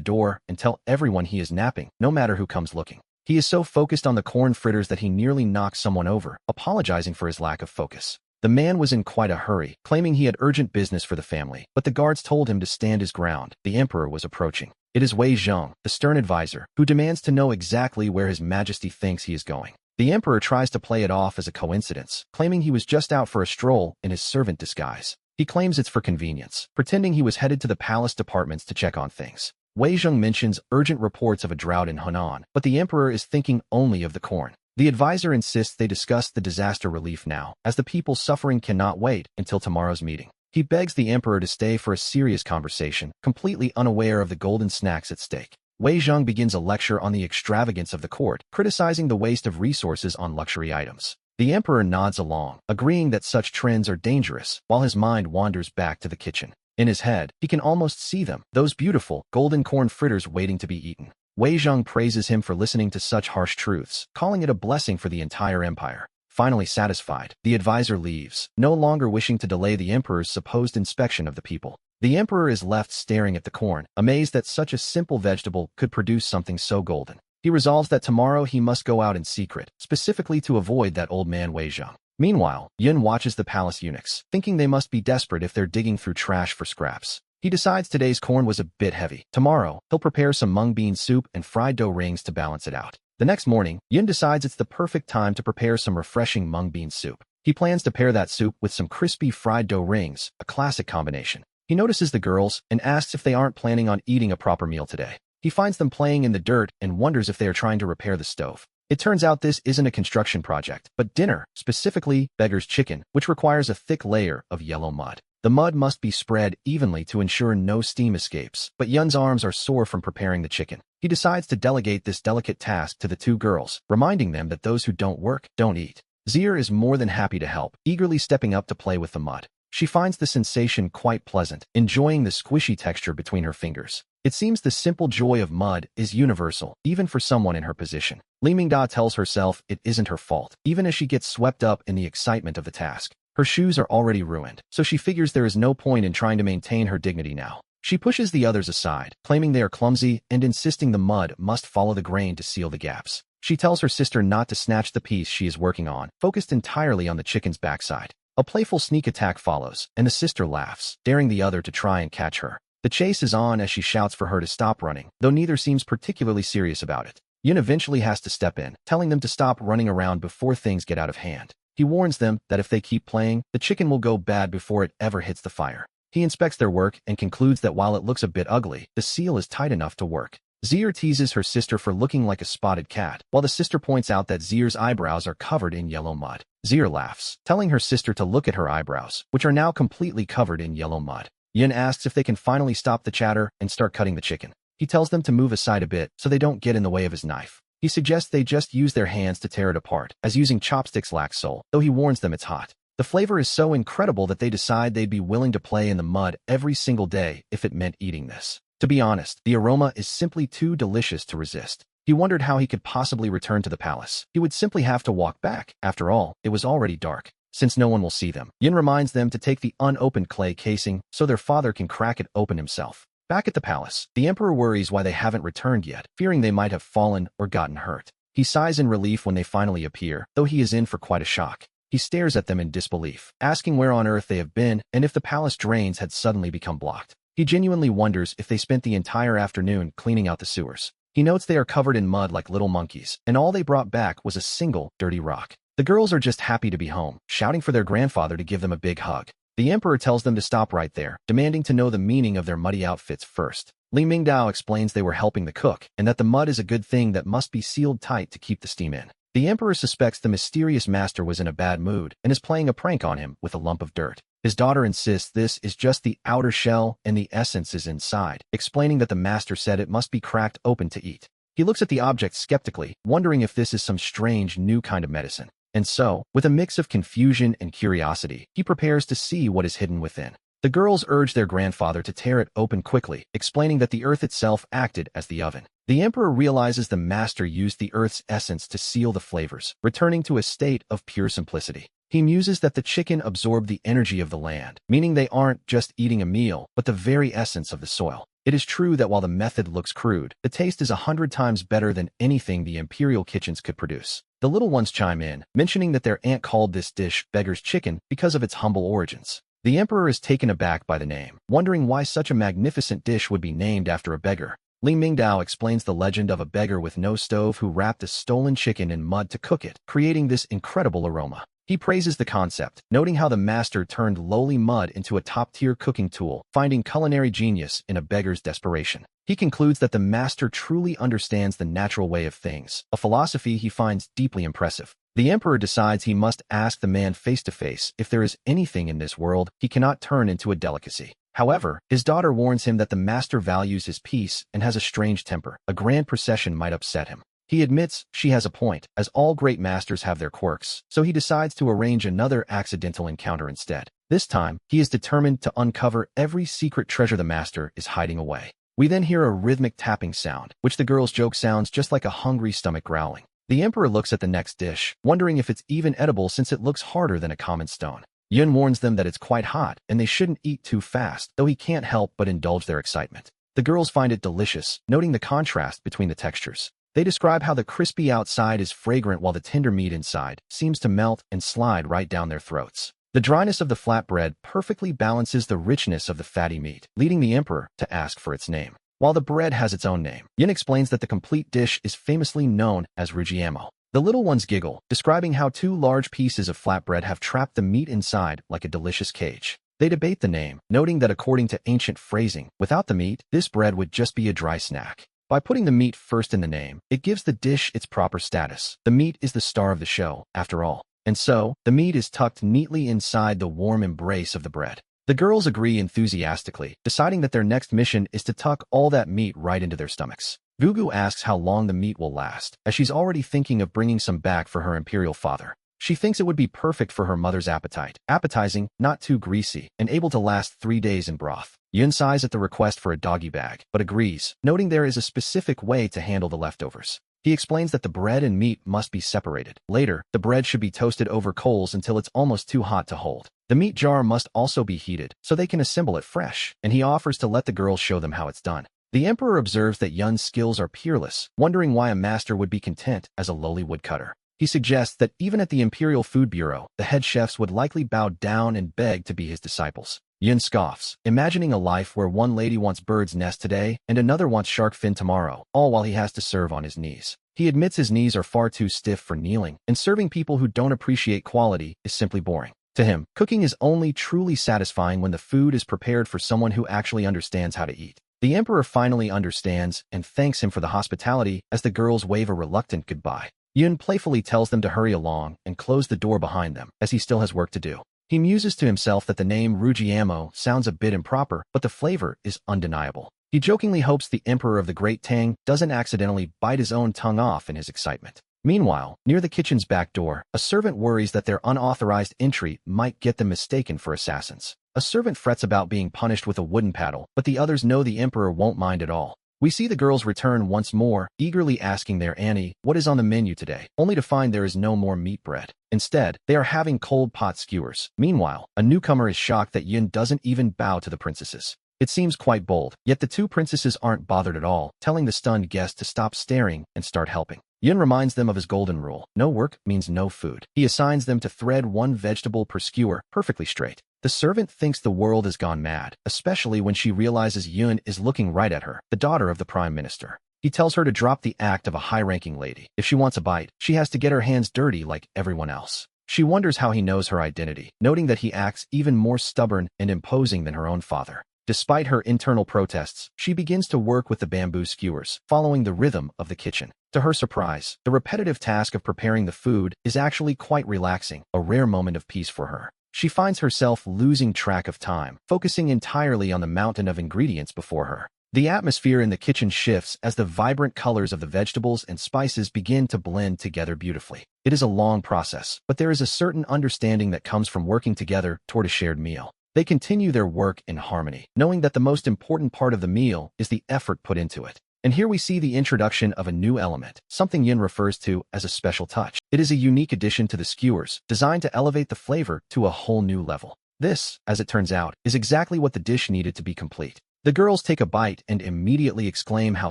door and tell everyone he is napping, no matter who comes looking. He is so focused on the corn fritters that he nearly knocks someone over, apologizing for his lack of focus. The man was in quite a hurry, claiming he had urgent business for the family, but the guards told him to stand his ground. The emperor was approaching. It is Wei Zheng, the stern advisor, who demands to know exactly where his majesty thinks he is going. The emperor tries to play it off as a coincidence, claiming he was just out for a stroll in his servant disguise. He claims it's for convenience, pretending he was headed to the palace departments to check on things. Wei Zheng mentions urgent reports of a drought in Hunan, but the emperor is thinking only of the corn. The advisor insists they discuss the disaster relief now, as the people suffering cannot wait until tomorrow's meeting. He begs the emperor to stay for a serious conversation, completely unaware of the golden snacks at stake. Wei Zheng begins a lecture on the extravagance of the court, criticizing the waste of resources on luxury items. The emperor nods along, agreeing that such trends are dangerous, while his mind wanders back to the kitchen. In his head, he can almost see them, those beautiful, golden corn fritters waiting to be eaten. Wei Zheng praises him for listening to such harsh truths, calling it a blessing for the entire empire. Finally satisfied, the advisor leaves, no longer wishing to delay the emperor's supposed inspection of the people. The emperor is left staring at the corn, amazed that such a simple vegetable could produce something so golden. He resolves that tomorrow he must go out in secret, specifically to avoid that old man Wei Zheng. Meanwhile, Yin watches the palace eunuchs, thinking they must be desperate if they're digging through trash for scraps. He decides today's corn was a bit heavy. Tomorrow, he'll prepare some mung bean soup and fried dough rings to balance it out. The next morning, Yin decides it's the perfect time to prepare some refreshing mung bean soup. He plans to pair that soup with some crispy fried dough rings, a classic combination. He notices the girls and asks if they aren't planning on eating a proper meal today. He finds them playing in the dirt and wonders if they are trying to repair the stove. It turns out this isn't a construction project, but dinner, specifically beggar's chicken, which requires a thick layer of yellow mud. The mud must be spread evenly to ensure no steam escapes, but Yun's arms are sore from preparing the chicken. He decides to delegate this delicate task to the two girls, reminding them that those who don't work, don't eat. Zir is more than happy to help, eagerly stepping up to play with the mud. She finds the sensation quite pleasant, enjoying the squishy texture between her fingers. It seems the simple joy of mud is universal, even for someone in her position. Li Mingda tells herself it isn't her fault, even as she gets swept up in the excitement of the task. Her shoes are already ruined, so she figures there is no point in trying to maintain her dignity now. She pushes the others aside, claiming they are clumsy and insisting the mud must follow the grain to seal the gaps. She tells her sister not to snatch the piece she is working on, focused entirely on the chicken's backside. A playful sneak attack follows, and the sister laughs, daring the other to try and catch her. The chase is on as she shouts for her to stop running, though neither seems particularly serious about it. Yin eventually has to step in, telling them to stop running around before things get out of hand. He warns them that if they keep playing, the chicken will go bad before it ever hits the fire. He inspects their work and concludes that while it looks a bit ugly, the seal is tight enough to work. Zir teases her sister for looking like a spotted cat, while the sister points out that Zir's eyebrows are covered in yellow mud. Zir laughs, telling her sister to look at her eyebrows, which are now completely covered in yellow mud. Yin asks if they can finally stop the chatter and start cutting the chicken. He tells them to move aside a bit so they don't get in the way of his knife. He suggests they just use their hands to tear it apart, as using chopsticks lacks soul, though he warns them it's hot. The flavor is so incredible that they decide they'd be willing to play in the mud every single day if it meant eating this. To be honest, the aroma is simply too delicious to resist. He wondered how he could possibly return to the palace. He would simply have to walk back. After all, it was already dark. Since no one will see them, Yin reminds them to take the unopened clay casing so their father can crack it open himself. Back at the palace, the emperor worries why they haven't returned yet, fearing they might have fallen or gotten hurt. He sighs in relief when they finally appear, though he is in for quite a shock. He stares at them in disbelief, asking where on earth they have been and if the palace drains had suddenly become blocked. He genuinely wonders if they spent the entire afternoon cleaning out the sewers. He notes they are covered in mud like little monkeys, and all they brought back was a single dirty rock. The girls are just happy to be home, shouting for their grandfather to give them a big hug. The emperor tells them to stop right there, demanding to know the meaning of their muddy outfits first. Li Mingdao explains they were helping the cook, and that the mud is a good thing that must be sealed tight to keep the steam in. The emperor suspects the mysterious master was in a bad mood and is playing a prank on him with a lump of dirt. His daughter insists this is just the outer shell and the essence is inside, explaining that the master said it must be cracked open to eat. He looks at the object skeptically, wondering if this is some strange new kind of medicine. And so, with a mix of confusion and curiosity, he prepares to see what is hidden within. The girls urge their grandfather to tear it open quickly, explaining that the earth itself acted as the oven. The emperor realizes the master used the earth's essence to seal the flavors, returning to a state of pure simplicity. He muses that the chicken absorbed the energy of the land, meaning they aren't just eating a meal, but the very essence of the soil. It is true that while the method looks crude, the taste is 100 times better than anything the imperial kitchens could produce. The little ones chime in, mentioning that their aunt called this dish beggar's chicken because of its humble origins. The emperor is taken aback by the name, wondering why such a magnificent dish would be named after a beggar. Li Mingdao explains the legend of a beggar with no stove who wrapped a stolen chicken in mud to cook it, creating this incredible aroma. He praises the concept, noting how the master turned lowly mud into a top-tier cooking tool, finding culinary genius in a beggar's desperation. He concludes that the master truly understands the natural way of things, a philosophy he finds deeply impressive. The emperor decides he must ask the man face to face if there is anything in this world he cannot turn into a delicacy. However, his daughter warns him that the master values his peace and has a strange temper. A grand procession might upset him. He admits she has a point, as all great masters have their quirks, so he decides to arrange another accidental encounter instead. This time, he is determined to uncover every secret treasure the master is hiding away. We then hear a rhythmic tapping sound, which the girls joke sounds just like a hungry stomach growling. The emperor looks at the next dish, wondering if it's even edible since it looks harder than a common stone. Yun warns them that it's quite hot, and they shouldn't eat too fast, though he can't help but indulge their excitement. The girls find it delicious, noting the contrast between the textures. They describe how the crispy outside is fragrant while the tender meat inside seems to melt and slide right down their throats. The dryness of the flatbread perfectly balances the richness of the fatty meat, leading the emperor to ask for its name. While the bread has its own name, Yin explains that the complete dish is famously known as rujiamo. The little ones giggle, describing how 2 large pieces of flatbread have trapped the meat inside like a delicious cage. They debate the name, noting that according to ancient phrasing, without the meat, this bread would just be a dry snack. By putting the meat first in the name, it gives the dish its proper status. The meat is the star of the show, after all. And so, the meat is tucked neatly inside the warm embrace of the bread. The girls agree enthusiastically, deciding that their next mission is to tuck all that meat right into their stomachs. Gugu asks how long the meat will last, as she's already thinking of bringing some back for her imperial father. She thinks it would be perfect for her mother's appetite, appetizing, not too greasy, and able to last 3 days in broth. Yun sighs at the request for a doggy bag, but agrees, noting there is a specific way to handle the leftovers. He explains that the bread and meat must be separated. Later, the bread should be toasted over coals until it's almost too hot to hold. The meat jar must also be heated, so they can assemble it fresh, and he offers to let the girls show them how it's done. The emperor observes that Yun's skills are peerless, wondering why a master would be content as a lowly woodcutter. He suggests that even at the Imperial Food Bureau, the head chefs would likely bow down and beg to be his disciples. Yun scoffs, imagining a life where one lady wants bird's nest today and another wants shark fin tomorrow, all while he has to serve on his knees. He admits his knees are far too stiff for kneeling, and serving people who don't appreciate quality is simply boring. To him, cooking is only truly satisfying when the food is prepared for someone who actually understands how to eat. The emperor finally understands and thanks him for the hospitality as the girls wave a reluctant goodbye. Yun playfully tells them to hurry along and close the door behind them, as he still has work to do. He muses to himself that the name Rujiamo sounds a bit improper, but the flavor is undeniable. He jokingly hopes the Emperor of the Great Tang doesn't accidentally bite his own tongue off in his excitement. Meanwhile, near the kitchen's back door, a servant worries that their unauthorized entry might get them mistaken for assassins. A servant frets about being punished with a wooden paddle, but the others know the Emperor won't mind at all. We see the girls return once more, eagerly asking their Annie what is on the menu today, only to find there is no more meat bread. Instead, they are having cold pot skewers. Meanwhile, a newcomer is shocked that Yun doesn't even bow to the princesses. It seems quite bold, yet the 2 princesses aren't bothered at all, telling the stunned guest to stop staring and start helping. Yun reminds them of his golden rule: no work means no food. He assigns them to thread 1 vegetable per skewer, perfectly straight. The servant thinks the world has gone mad, especially when she realizes Yun is looking right at her, the daughter of the prime minister. He tells her to drop the act of a high-ranking lady. If she wants a bite, she has to get her hands dirty like everyone else. She wonders how he knows her identity, noting that he acts even more stubborn and imposing than her own father. Despite her internal protests, she begins to work with the bamboo skewers, following the rhythm of the kitchen. To her surprise, the repetitive task of preparing the food is actually quite relaxing, a rare moment of peace for her. She finds herself losing track of time, focusing entirely on the mountain of ingredients before her. The atmosphere in the kitchen shifts as the vibrant colors of the vegetables and spices begin to blend together beautifully. It is a long process, but there is a certain understanding that comes from working together toward a shared meal. They continue their work in harmony, knowing that the most important part of the meal is the effort put into it. And here we see the introduction of a new element, something Yin refers to as a special touch. It is a unique addition to the skewers, designed to elevate the flavor to a whole new level. This, as it turns out, is exactly what the dish needed to be complete. The girls take a bite and immediately exclaim how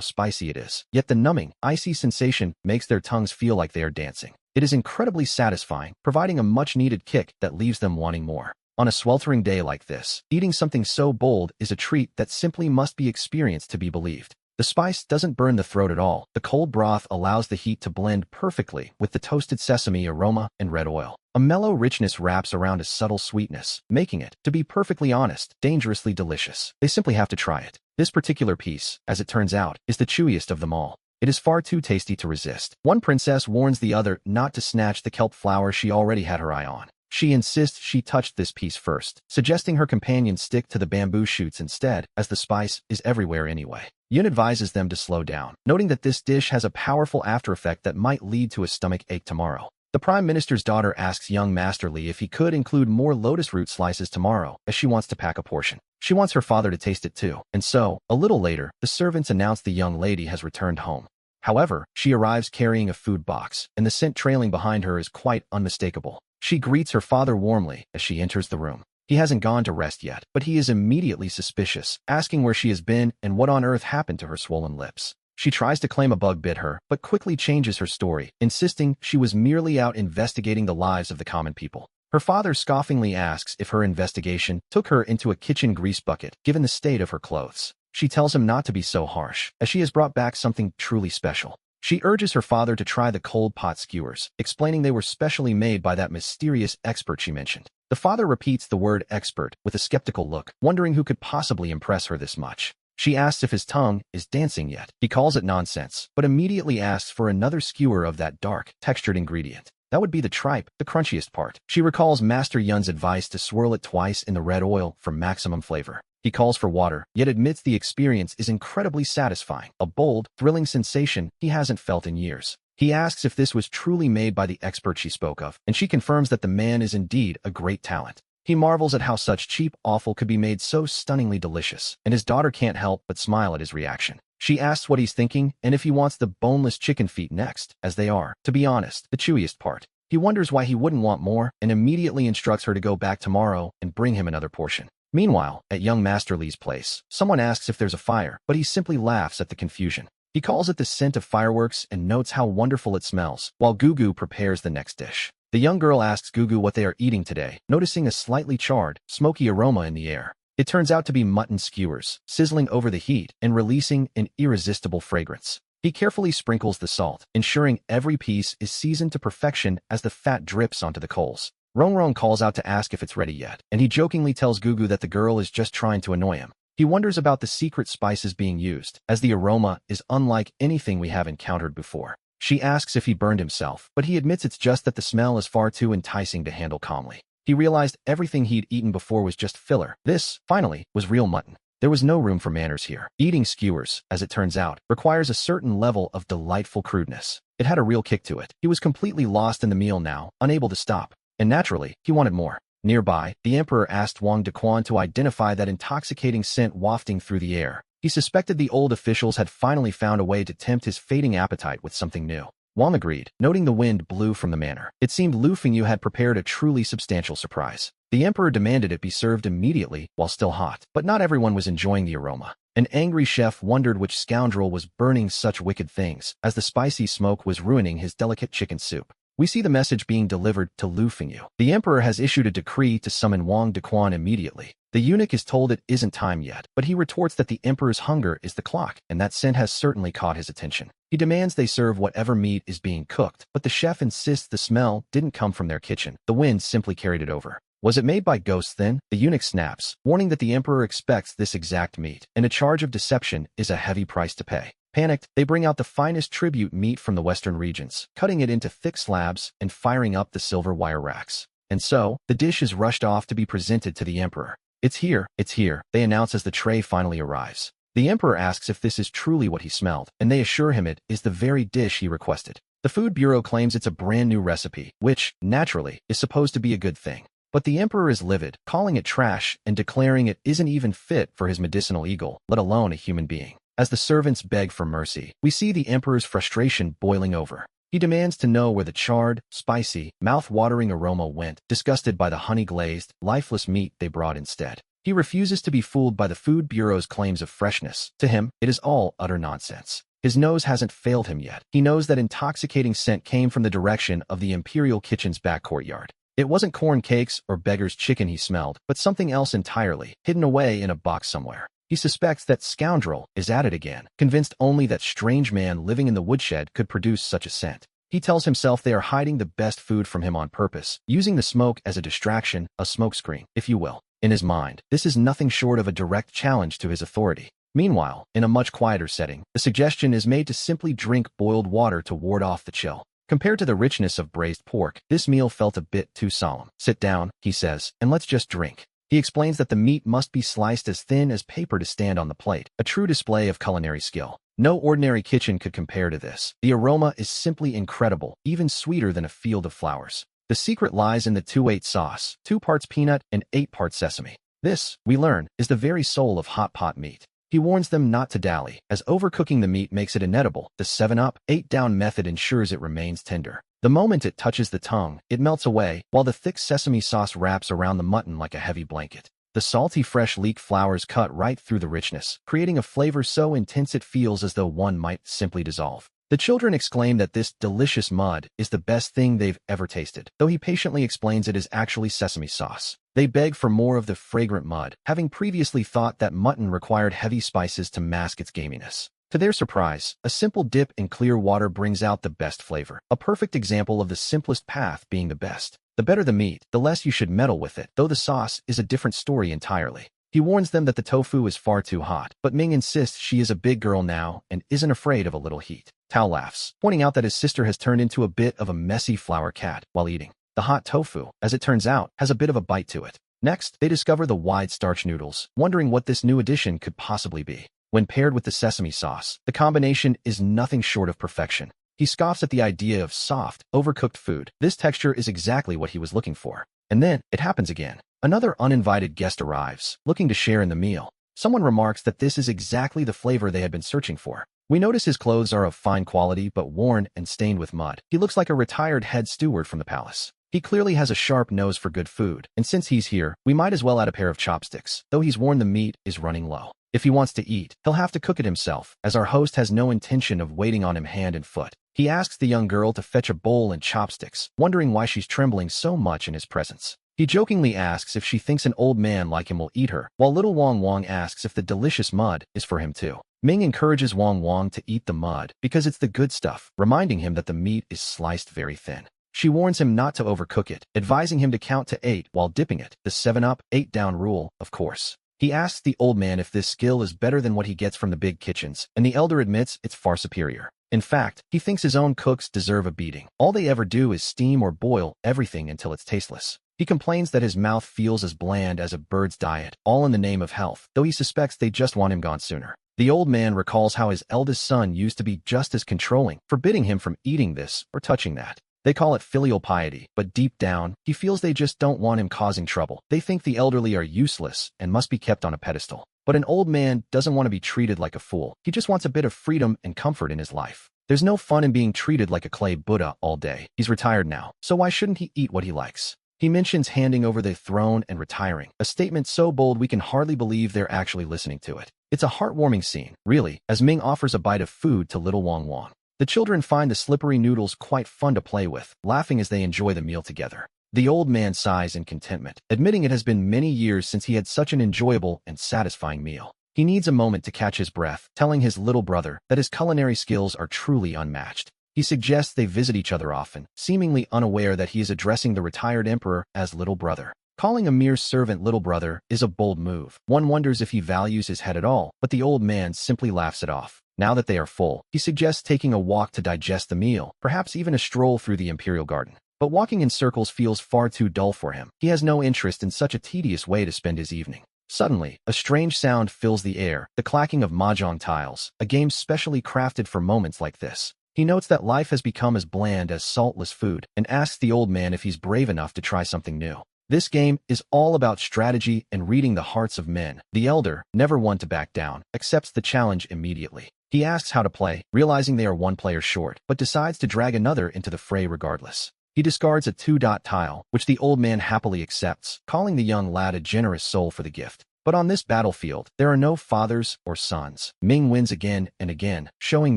spicy it is, yet the numbing, icy sensation makes their tongues feel like they are dancing. It is incredibly satisfying, providing a much-needed kick that leaves them wanting more. On a sweltering day like this, eating something so bold is a treat that simply must be experienced to be believed. The spice doesn't burn the throat at all. The cold broth allows the heat to blend perfectly with the toasted sesame aroma and red oil. A mellow richness wraps around a subtle sweetness, making it, to be perfectly honest, dangerously delicious. They simply have to try it. This particular piece, as it turns out, is the chewiest of them all. It is far too tasty to resist. One princess warns the other not to snatch the kelp flower she already had her eye on. She insists she touched this piece first, suggesting her companions stick to the bamboo shoots instead, as the spice is everywhere anyway. Yun advises them to slow down, noting that this dish has a powerful after effect that might lead to a stomach ache tomorrow. The Prime Minister's daughter asks young Master Li if he could include more lotus root slices tomorrow, as she wants to pack a portion. She wants her father to taste it too. And so, a little later, the servants announce the young lady has returned home. However, she arrives carrying a food box, and the scent trailing behind her is quite unmistakable. She greets her father warmly as she enters the room. He hasn't gone to rest yet, but he is immediately suspicious, asking where she has been and what on earth happened to her swollen lips. She tries to claim a bug bit her, but quickly changes her story, insisting she was merely out investigating the lives of the common people. Her father scoffingly asks if her investigation took her into a kitchen grease bucket, given the state of her clothes. She tells him not to be so harsh, as she has brought back something truly special. She urges her father to try the cold pot skewers, explaining they were specially made by that mysterious expert she mentioned. The father repeats the word expert with a skeptical look, wondering who could possibly impress her this much. She asks if his tongue is dancing yet. He calls it nonsense, but immediately asks for another skewer of that dark, textured ingredient. That would be the tripe, the crunchiest part. She recalls Master Yun's advice to swirl it twice in the red oil for maximum flavor. He calls for water, yet admits the experience is incredibly satisfying, a bold, thrilling sensation he hasn't felt in years. He asks if this was truly made by the expert she spoke of, and she confirms that the man is indeed a great talent. He marvels at how such cheap offal could be made so stunningly delicious, and his daughter can't help but smile at his reaction. She asks what he's thinking and if he wants the boneless chicken feet next, as they are, to be honest, the chewiest part. He wonders why he wouldn't want more and immediately instructs her to go back tomorrow and bring him another portion. Meanwhile, at young Master Li's place, someone asks if there's a fire, but he simply laughs at the confusion. He calls it the scent of fireworks and notes how wonderful it smells, while Gugu prepares the next dish. The young girl asks Gugu what they are eating today, noticing a slightly charred, smoky aroma in the air. It turns out to be mutton skewers, sizzling over the heat and releasing an irresistible fragrance. He carefully sprinkles the salt, ensuring every piece is seasoned to perfection as the fat drips onto the coals. Rongrong calls out to ask if it's ready yet, and he jokingly tells Gugu that the girl is just trying to annoy him. He wonders about the secret spices being used, as the aroma is unlike anything we have encountered before. She asks if he burned himself, but he admits it's just that the smell is far too enticing to handle calmly. He realized everything he'd eaten before was just filler. This, finally, was real mutton. There was no room for manners here. Eating skewers, as it turns out, requires a certain level of delightful crudeness. It had a real kick to it. He was completely lost in the meal now, unable to stop. And naturally, he wanted more. Nearby, the emperor asked Wang Dequan to identify that intoxicating scent wafting through the air. He suspected the old officials had finally found a way to tempt his fading appetite with something new. Wang agreed, noting the wind blew from the manor. It seemed Lu Fengyu had prepared a truly substantial surprise. The emperor demanded it be served immediately while still hot, but not everyone was enjoying the aroma. An angry chef wondered which scoundrel was burning such wicked things, as the spicy smoke was ruining his delicate chicken soup. We see the message being delivered to Lu Fengyu. The emperor has issued a decree to summon Wang Dequan immediately. The eunuch is told it isn't time yet, but he retorts that the emperor's hunger is the clock, and that scent has certainly caught his attention. He demands they serve whatever meat is being cooked, but the chef insists the smell didn't come from their kitchen. The wind simply carried it over. Was it made by ghosts then? The eunuch snaps, warning that the emperor expects this exact meat, and a charge of deception is a heavy price to pay. Panicked, they bring out the finest tribute meat from the western regions, cutting it into thick slabs and firing up the silver wire racks. And so, the dish is rushed off to be presented to the emperor. It's here, they announce as the tray finally arrives. The emperor asks if this is truly what he smelled, and they assure him it is the very dish he requested. The Food Bureau claims it's a brand new recipe, which, naturally, is supposed to be a good thing. But the emperor is livid, calling it trash and declaring it isn't even fit for his medicinal eagle, let alone a human being. As the servants beg for mercy, we see the emperor's frustration boiling over. He demands to know where the charred, spicy, mouth-watering aroma went, disgusted by the honey-glazed, lifeless meat they brought instead. He refuses to be fooled by the Food Bureau's claims of freshness. To him, it is all utter nonsense. His nose hasn't failed him yet. He knows that intoxicating scent came from the direction of the Imperial Kitchen's back courtyard. It wasn't corn cakes or beggar's chicken he smelled, but something else entirely, hidden away in a box somewhere. He suspects that scoundrel is at it again, convinced only that strange man living in the woodshed could produce such a scent. He tells himself they are hiding the best food from him on purpose, using the smoke as a distraction, a smokescreen, if you will. In his mind, this is nothing short of a direct challenge to his authority. Meanwhile, in a much quieter setting, the suggestion is made to simply drink boiled water to ward off the chill. Compared to the richness of braised pork, this meal felt a bit too solemn. Sit down, he says, and let's just drink. He explains that the meat must be sliced as thin as paper to stand on the plate, a true display of culinary skill. No ordinary kitchen could compare to this. The aroma is simply incredible, even sweeter than a field of flowers. The secret lies in the 2-8 sauce, 2 parts peanut and 8 parts sesame. This, we learn, is the very soul of hot pot meat. He warns them not to dally, as overcooking the meat makes it inedible. The 7-up, 8-down method ensures it remains tender. The moment it touches the tongue, it melts away, while the thick sesame sauce wraps around the mutton like a heavy blanket. The salty fresh leek flowers cut right through the richness, creating a flavor so intense it feels as though one might simply dissolve. The children exclaim that this delicious mud is the best thing they've ever tasted, though he patiently explains it is actually sesame sauce. They beg for more of the fragrant mud, having previously thought that mutton required heavy spices to mask its gaminess. To their surprise, a simple dip in clear water brings out the best flavor, a perfect example of the simplest path being the best. The better the meat, the less you should meddle with it, though the sauce is a different story entirely. He warns them that the tofu is far too hot, but Ming insists she is a big girl now and isn't afraid of a little heat. Tao laughs, pointing out that his sister has turned into a bit of a messy flower cat while eating. The hot tofu, as it turns out, has a bit of a bite to it. Next, they discover the wide starch noodles, wondering what this new addition could possibly be. When paired with the sesame sauce, the combination is nothing short of perfection. He scoffs at the idea of soft, overcooked food. This texture is exactly what he was looking for. And then, it happens again. Another uninvited guest arrives, looking to share in the meal. Someone remarks that this is exactly the flavor they had been searching for. We notice his clothes are of fine quality but worn and stained with mud. He looks like a retired head steward from the palace. He clearly has a sharp nose for good food, and since he's here, we might as well add a pair of chopsticks, though he's warned the meat is running low. If he wants to eat, he'll have to cook it himself, as our host has no intention of waiting on him hand and foot. He asks the young girl to fetch a bowl and chopsticks, wondering why she's trembling so much in his presence. He jokingly asks if she thinks an old man like him will eat her, while little Wong Wong asks if the delicious mud is for him too. Ming encourages Wong Wong to eat the mud because it's the good stuff, reminding him that the meat is sliced very thin. She warns him not to overcook it, advising him to count to 8 while dipping it, the 7-up, 8-down rule, of course. He asks the old man if this skill is better than what he gets from the big kitchens, and the elder admits it's far superior. In fact, he thinks his own cooks deserve a beating. All they ever do is steam or boil everything until it's tasteless. He complains that his mouth feels as bland as a bird's diet, all in the name of health, though he suspects they just want him gone sooner. The old man recalls how his eldest son used to be just as controlling, forbidding him from eating this or touching that. They call it filial piety, but deep down, he feels they just don't want him causing trouble. They think the elderly are useless and must be kept on a pedestal. But an old man doesn't want to be treated like a fool. He just wants a bit of freedom and comfort in his life. There's no fun in being treated like a clay Buddha all day. He's retired now, so why shouldn't he eat what he likes? He mentions handing over the throne and retiring, a statement so bold we can hardly believe they're actually listening to it. It's a heartwarming scene, really, as Ming offers a bite of food to little Wong Wong. The children find the slippery noodles quite fun to play with, laughing as they enjoy the meal together. The old man sighs in contentment, admitting it has been many years since he had such an enjoyable and satisfying meal. He needs a moment to catch his breath, telling his little brother that his culinary skills are truly unmatched. He suggests they visit each other often, seemingly unaware that he is addressing the retired emperor as little brother. Calling a mere servant little brother is a bold move. One wonders if he values his head at all, but the old man simply laughs it off. Now that they are full, he suggests taking a walk to digest the meal, perhaps even a stroll through the imperial garden. But walking in circles feels far too dull for him. He has no interest in such a tedious way to spend his evening. Suddenly, a strange sound fills the air, the clacking of mahjong tiles, a game specially crafted for moments like this. He notes that life has become as bland as saltless food, and asks the old man if he's brave enough to try something new. This game is all about strategy and reading the hearts of men. The elder, never one to back down, accepts the challenge immediately. He asks how to play, realizing they are one player short, but decides to drag another into the fray regardless. He discards a 2-dot tile, which the old man happily accepts, calling the young lad a generous soul for the gift. But on this battlefield, there are no fathers or sons. Ming wins again and again, showing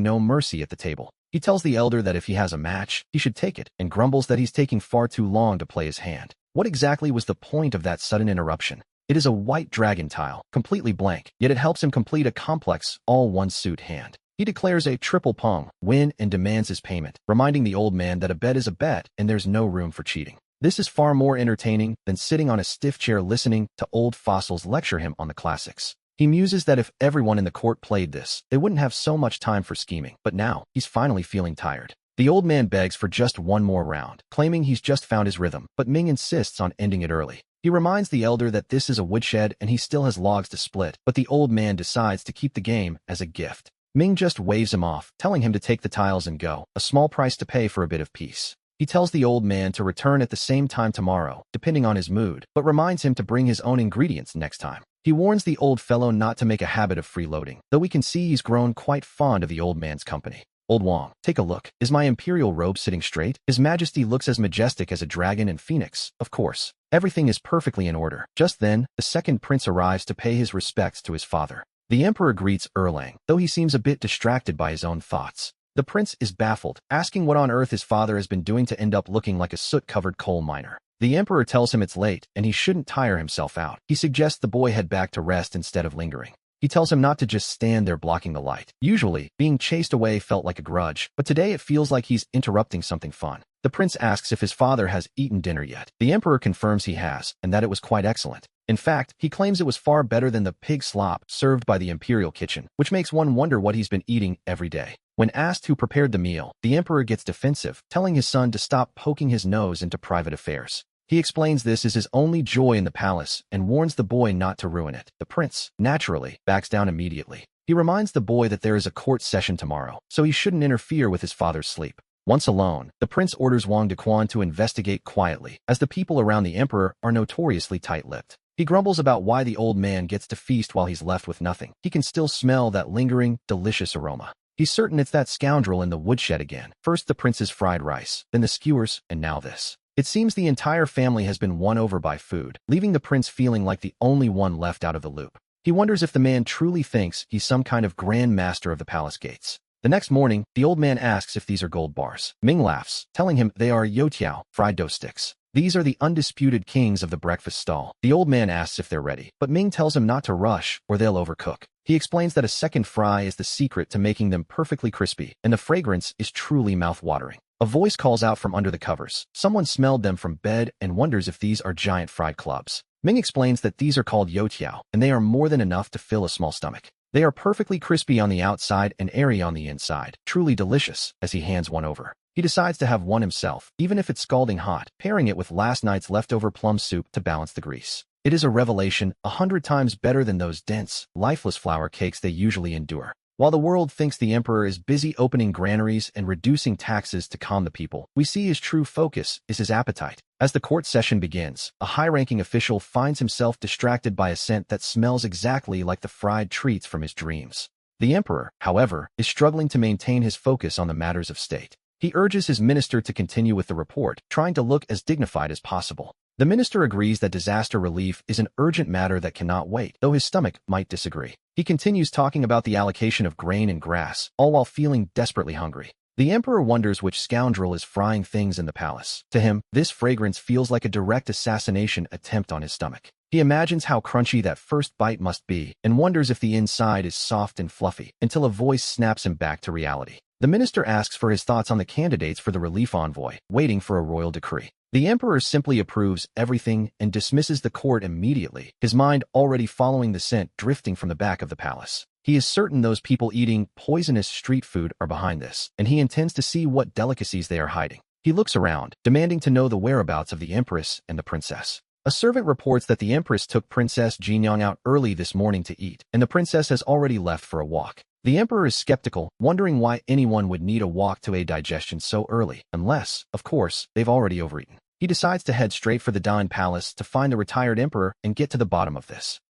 no mercy at the table. He tells the elder that if he has a match, he should take it, and grumbles that he's taking far too long to play his hand. What exactly was the point of that sudden interruption? It is a white dragon tile, completely blank, yet it helps him complete a complex, all-one-suit hand. He declares a triple pong win and demands his payment, reminding the old man that a bet is a bet and there's no room for cheating. This is far more entertaining than sitting on a stiff chair listening to old fossils lecture him on the classics. He muses that if everyone in the court played this, they wouldn't have so much time for scheming, but now, he's finally feeling tired. The old man begs for just one more round, claiming he's just found his rhythm, but Ming insists on ending it early. He reminds the elder that this is a woodshed and he still has logs to split, but the old man decides to keep the game as a gift. Ming just waves him off, telling him to take the tiles and go, a small price to pay for a bit of peace. He tells the old man to return at the same time tomorrow, depending on his mood, but reminds him to bring his own ingredients next time. He warns the old fellow not to make a habit of freeloading, though we can see he's grown quite fond of the old man's company. Old Wong, take a look. Is my imperial robe sitting straight? His Majesty looks as majestic as a dragon and phoenix, of course. Everything is perfectly in order. Just then, the second prince arrives to pay his respects to his father. The emperor greets Erlang, though he seems a bit distracted by his own thoughts. The prince is baffled, asking what on earth his father has been doing to end up looking like a soot-covered coal miner. The emperor tells him it's late, and he shouldn't tire himself out. He suggests the boy head back to rest instead of lingering. He tells him not to just stand there blocking the light. Usually, being chased away felt like a grudge, but today it feels like he's interrupting something fun. The prince asks if his father has eaten dinner yet. The emperor confirms he has, and that it was quite excellent. In fact, he claims it was far better than the pig slop served by the imperial kitchen, which makes one wonder what he's been eating every day. When asked who prepared the meal, the emperor gets defensive, telling his son to stop poking his nose into private affairs. He explains this is his only joy in the palace and warns the boy not to ruin it. The prince, naturally, backs down immediately. He reminds the boy that there is a court session tomorrow, so he shouldn't interfere with his father's sleep. Once alone, the prince orders Wang Dequan to investigate quietly, as the people around the emperor are notoriously tight-lipped. He grumbles about why the old man gets to feast while he's left with nothing. He can still smell that lingering, delicious aroma. He's certain it's that scoundrel in the woodshed again. First the prince's fried rice, then the skewers, and now this. It seems the entire family has been won over by food, leaving the prince feeling like the only one left out of the loop. He wonders if the man truly thinks he's some kind of grand master of the palace gates. The next morning, the old man asks if these are gold bars. Ming laughs, telling him they are youtiao, fried dough sticks. These are the undisputed kings of the breakfast stall. The old man asks if they're ready, but Ming tells him not to rush, or they'll overcook. He explains that a second fry is the secret to making them perfectly crispy, and the fragrance is truly mouth-watering. A voice calls out from under the covers. Someone smelled them from bed and wonders if these are giant fried clubs. Ming explains that these are called youtiao, and they are more than enough to fill a small stomach. They are perfectly crispy on the outside and airy on the inside, truly delicious, as he hands one over. He decides to have one himself, even if it's scalding hot, pairing it with last night's leftover plum soup to balance the grease. It is a revelation, 100 times better than those dense, lifeless flour cakes they usually endure. While the world thinks the emperor is busy opening granaries and reducing taxes to calm the people, we see his true focus is his appetite. As the court session begins, a high-ranking official finds himself distracted by a scent that smells exactly like the fried treats from his dreams. The emperor, however, is struggling to maintain his focus on the matters of state. He urges his minister to continue with the report, trying to look as dignified as possible. The minister agrees that disaster relief is an urgent matter that cannot wait, though his stomach might disagree. He continues talking about the allocation of grain and grass, all while feeling desperately hungry. The emperor wonders which scoundrel is frying things in the palace. To him, this fragrance feels like a direct assassination attempt on his stomach. He imagines how crunchy that first bite must be, and wonders if the inside is soft and fluffy, until a voice snaps him back to reality. The minister asks for his thoughts on the candidates for the relief envoy, waiting for a royal decree. The emperor simply approves everything and dismisses the court immediately, his mind already following the scent drifting from the back of the palace. He is certain those people eating poisonous street food are behind this, and he intends to see what delicacies they are hiding. He looks around, demanding to know the whereabouts of the empress and the princess. A servant reports that the empress took Princess Jinyang out early this morning to eat, and the princess has already left for a walk. The emperor is skeptical, wondering why anyone would need a walk to aid digestion so early, unless, of course, they've already overeaten. He decides to head straight for the Dawn Palace to find the retired emperor and get to the bottom of this.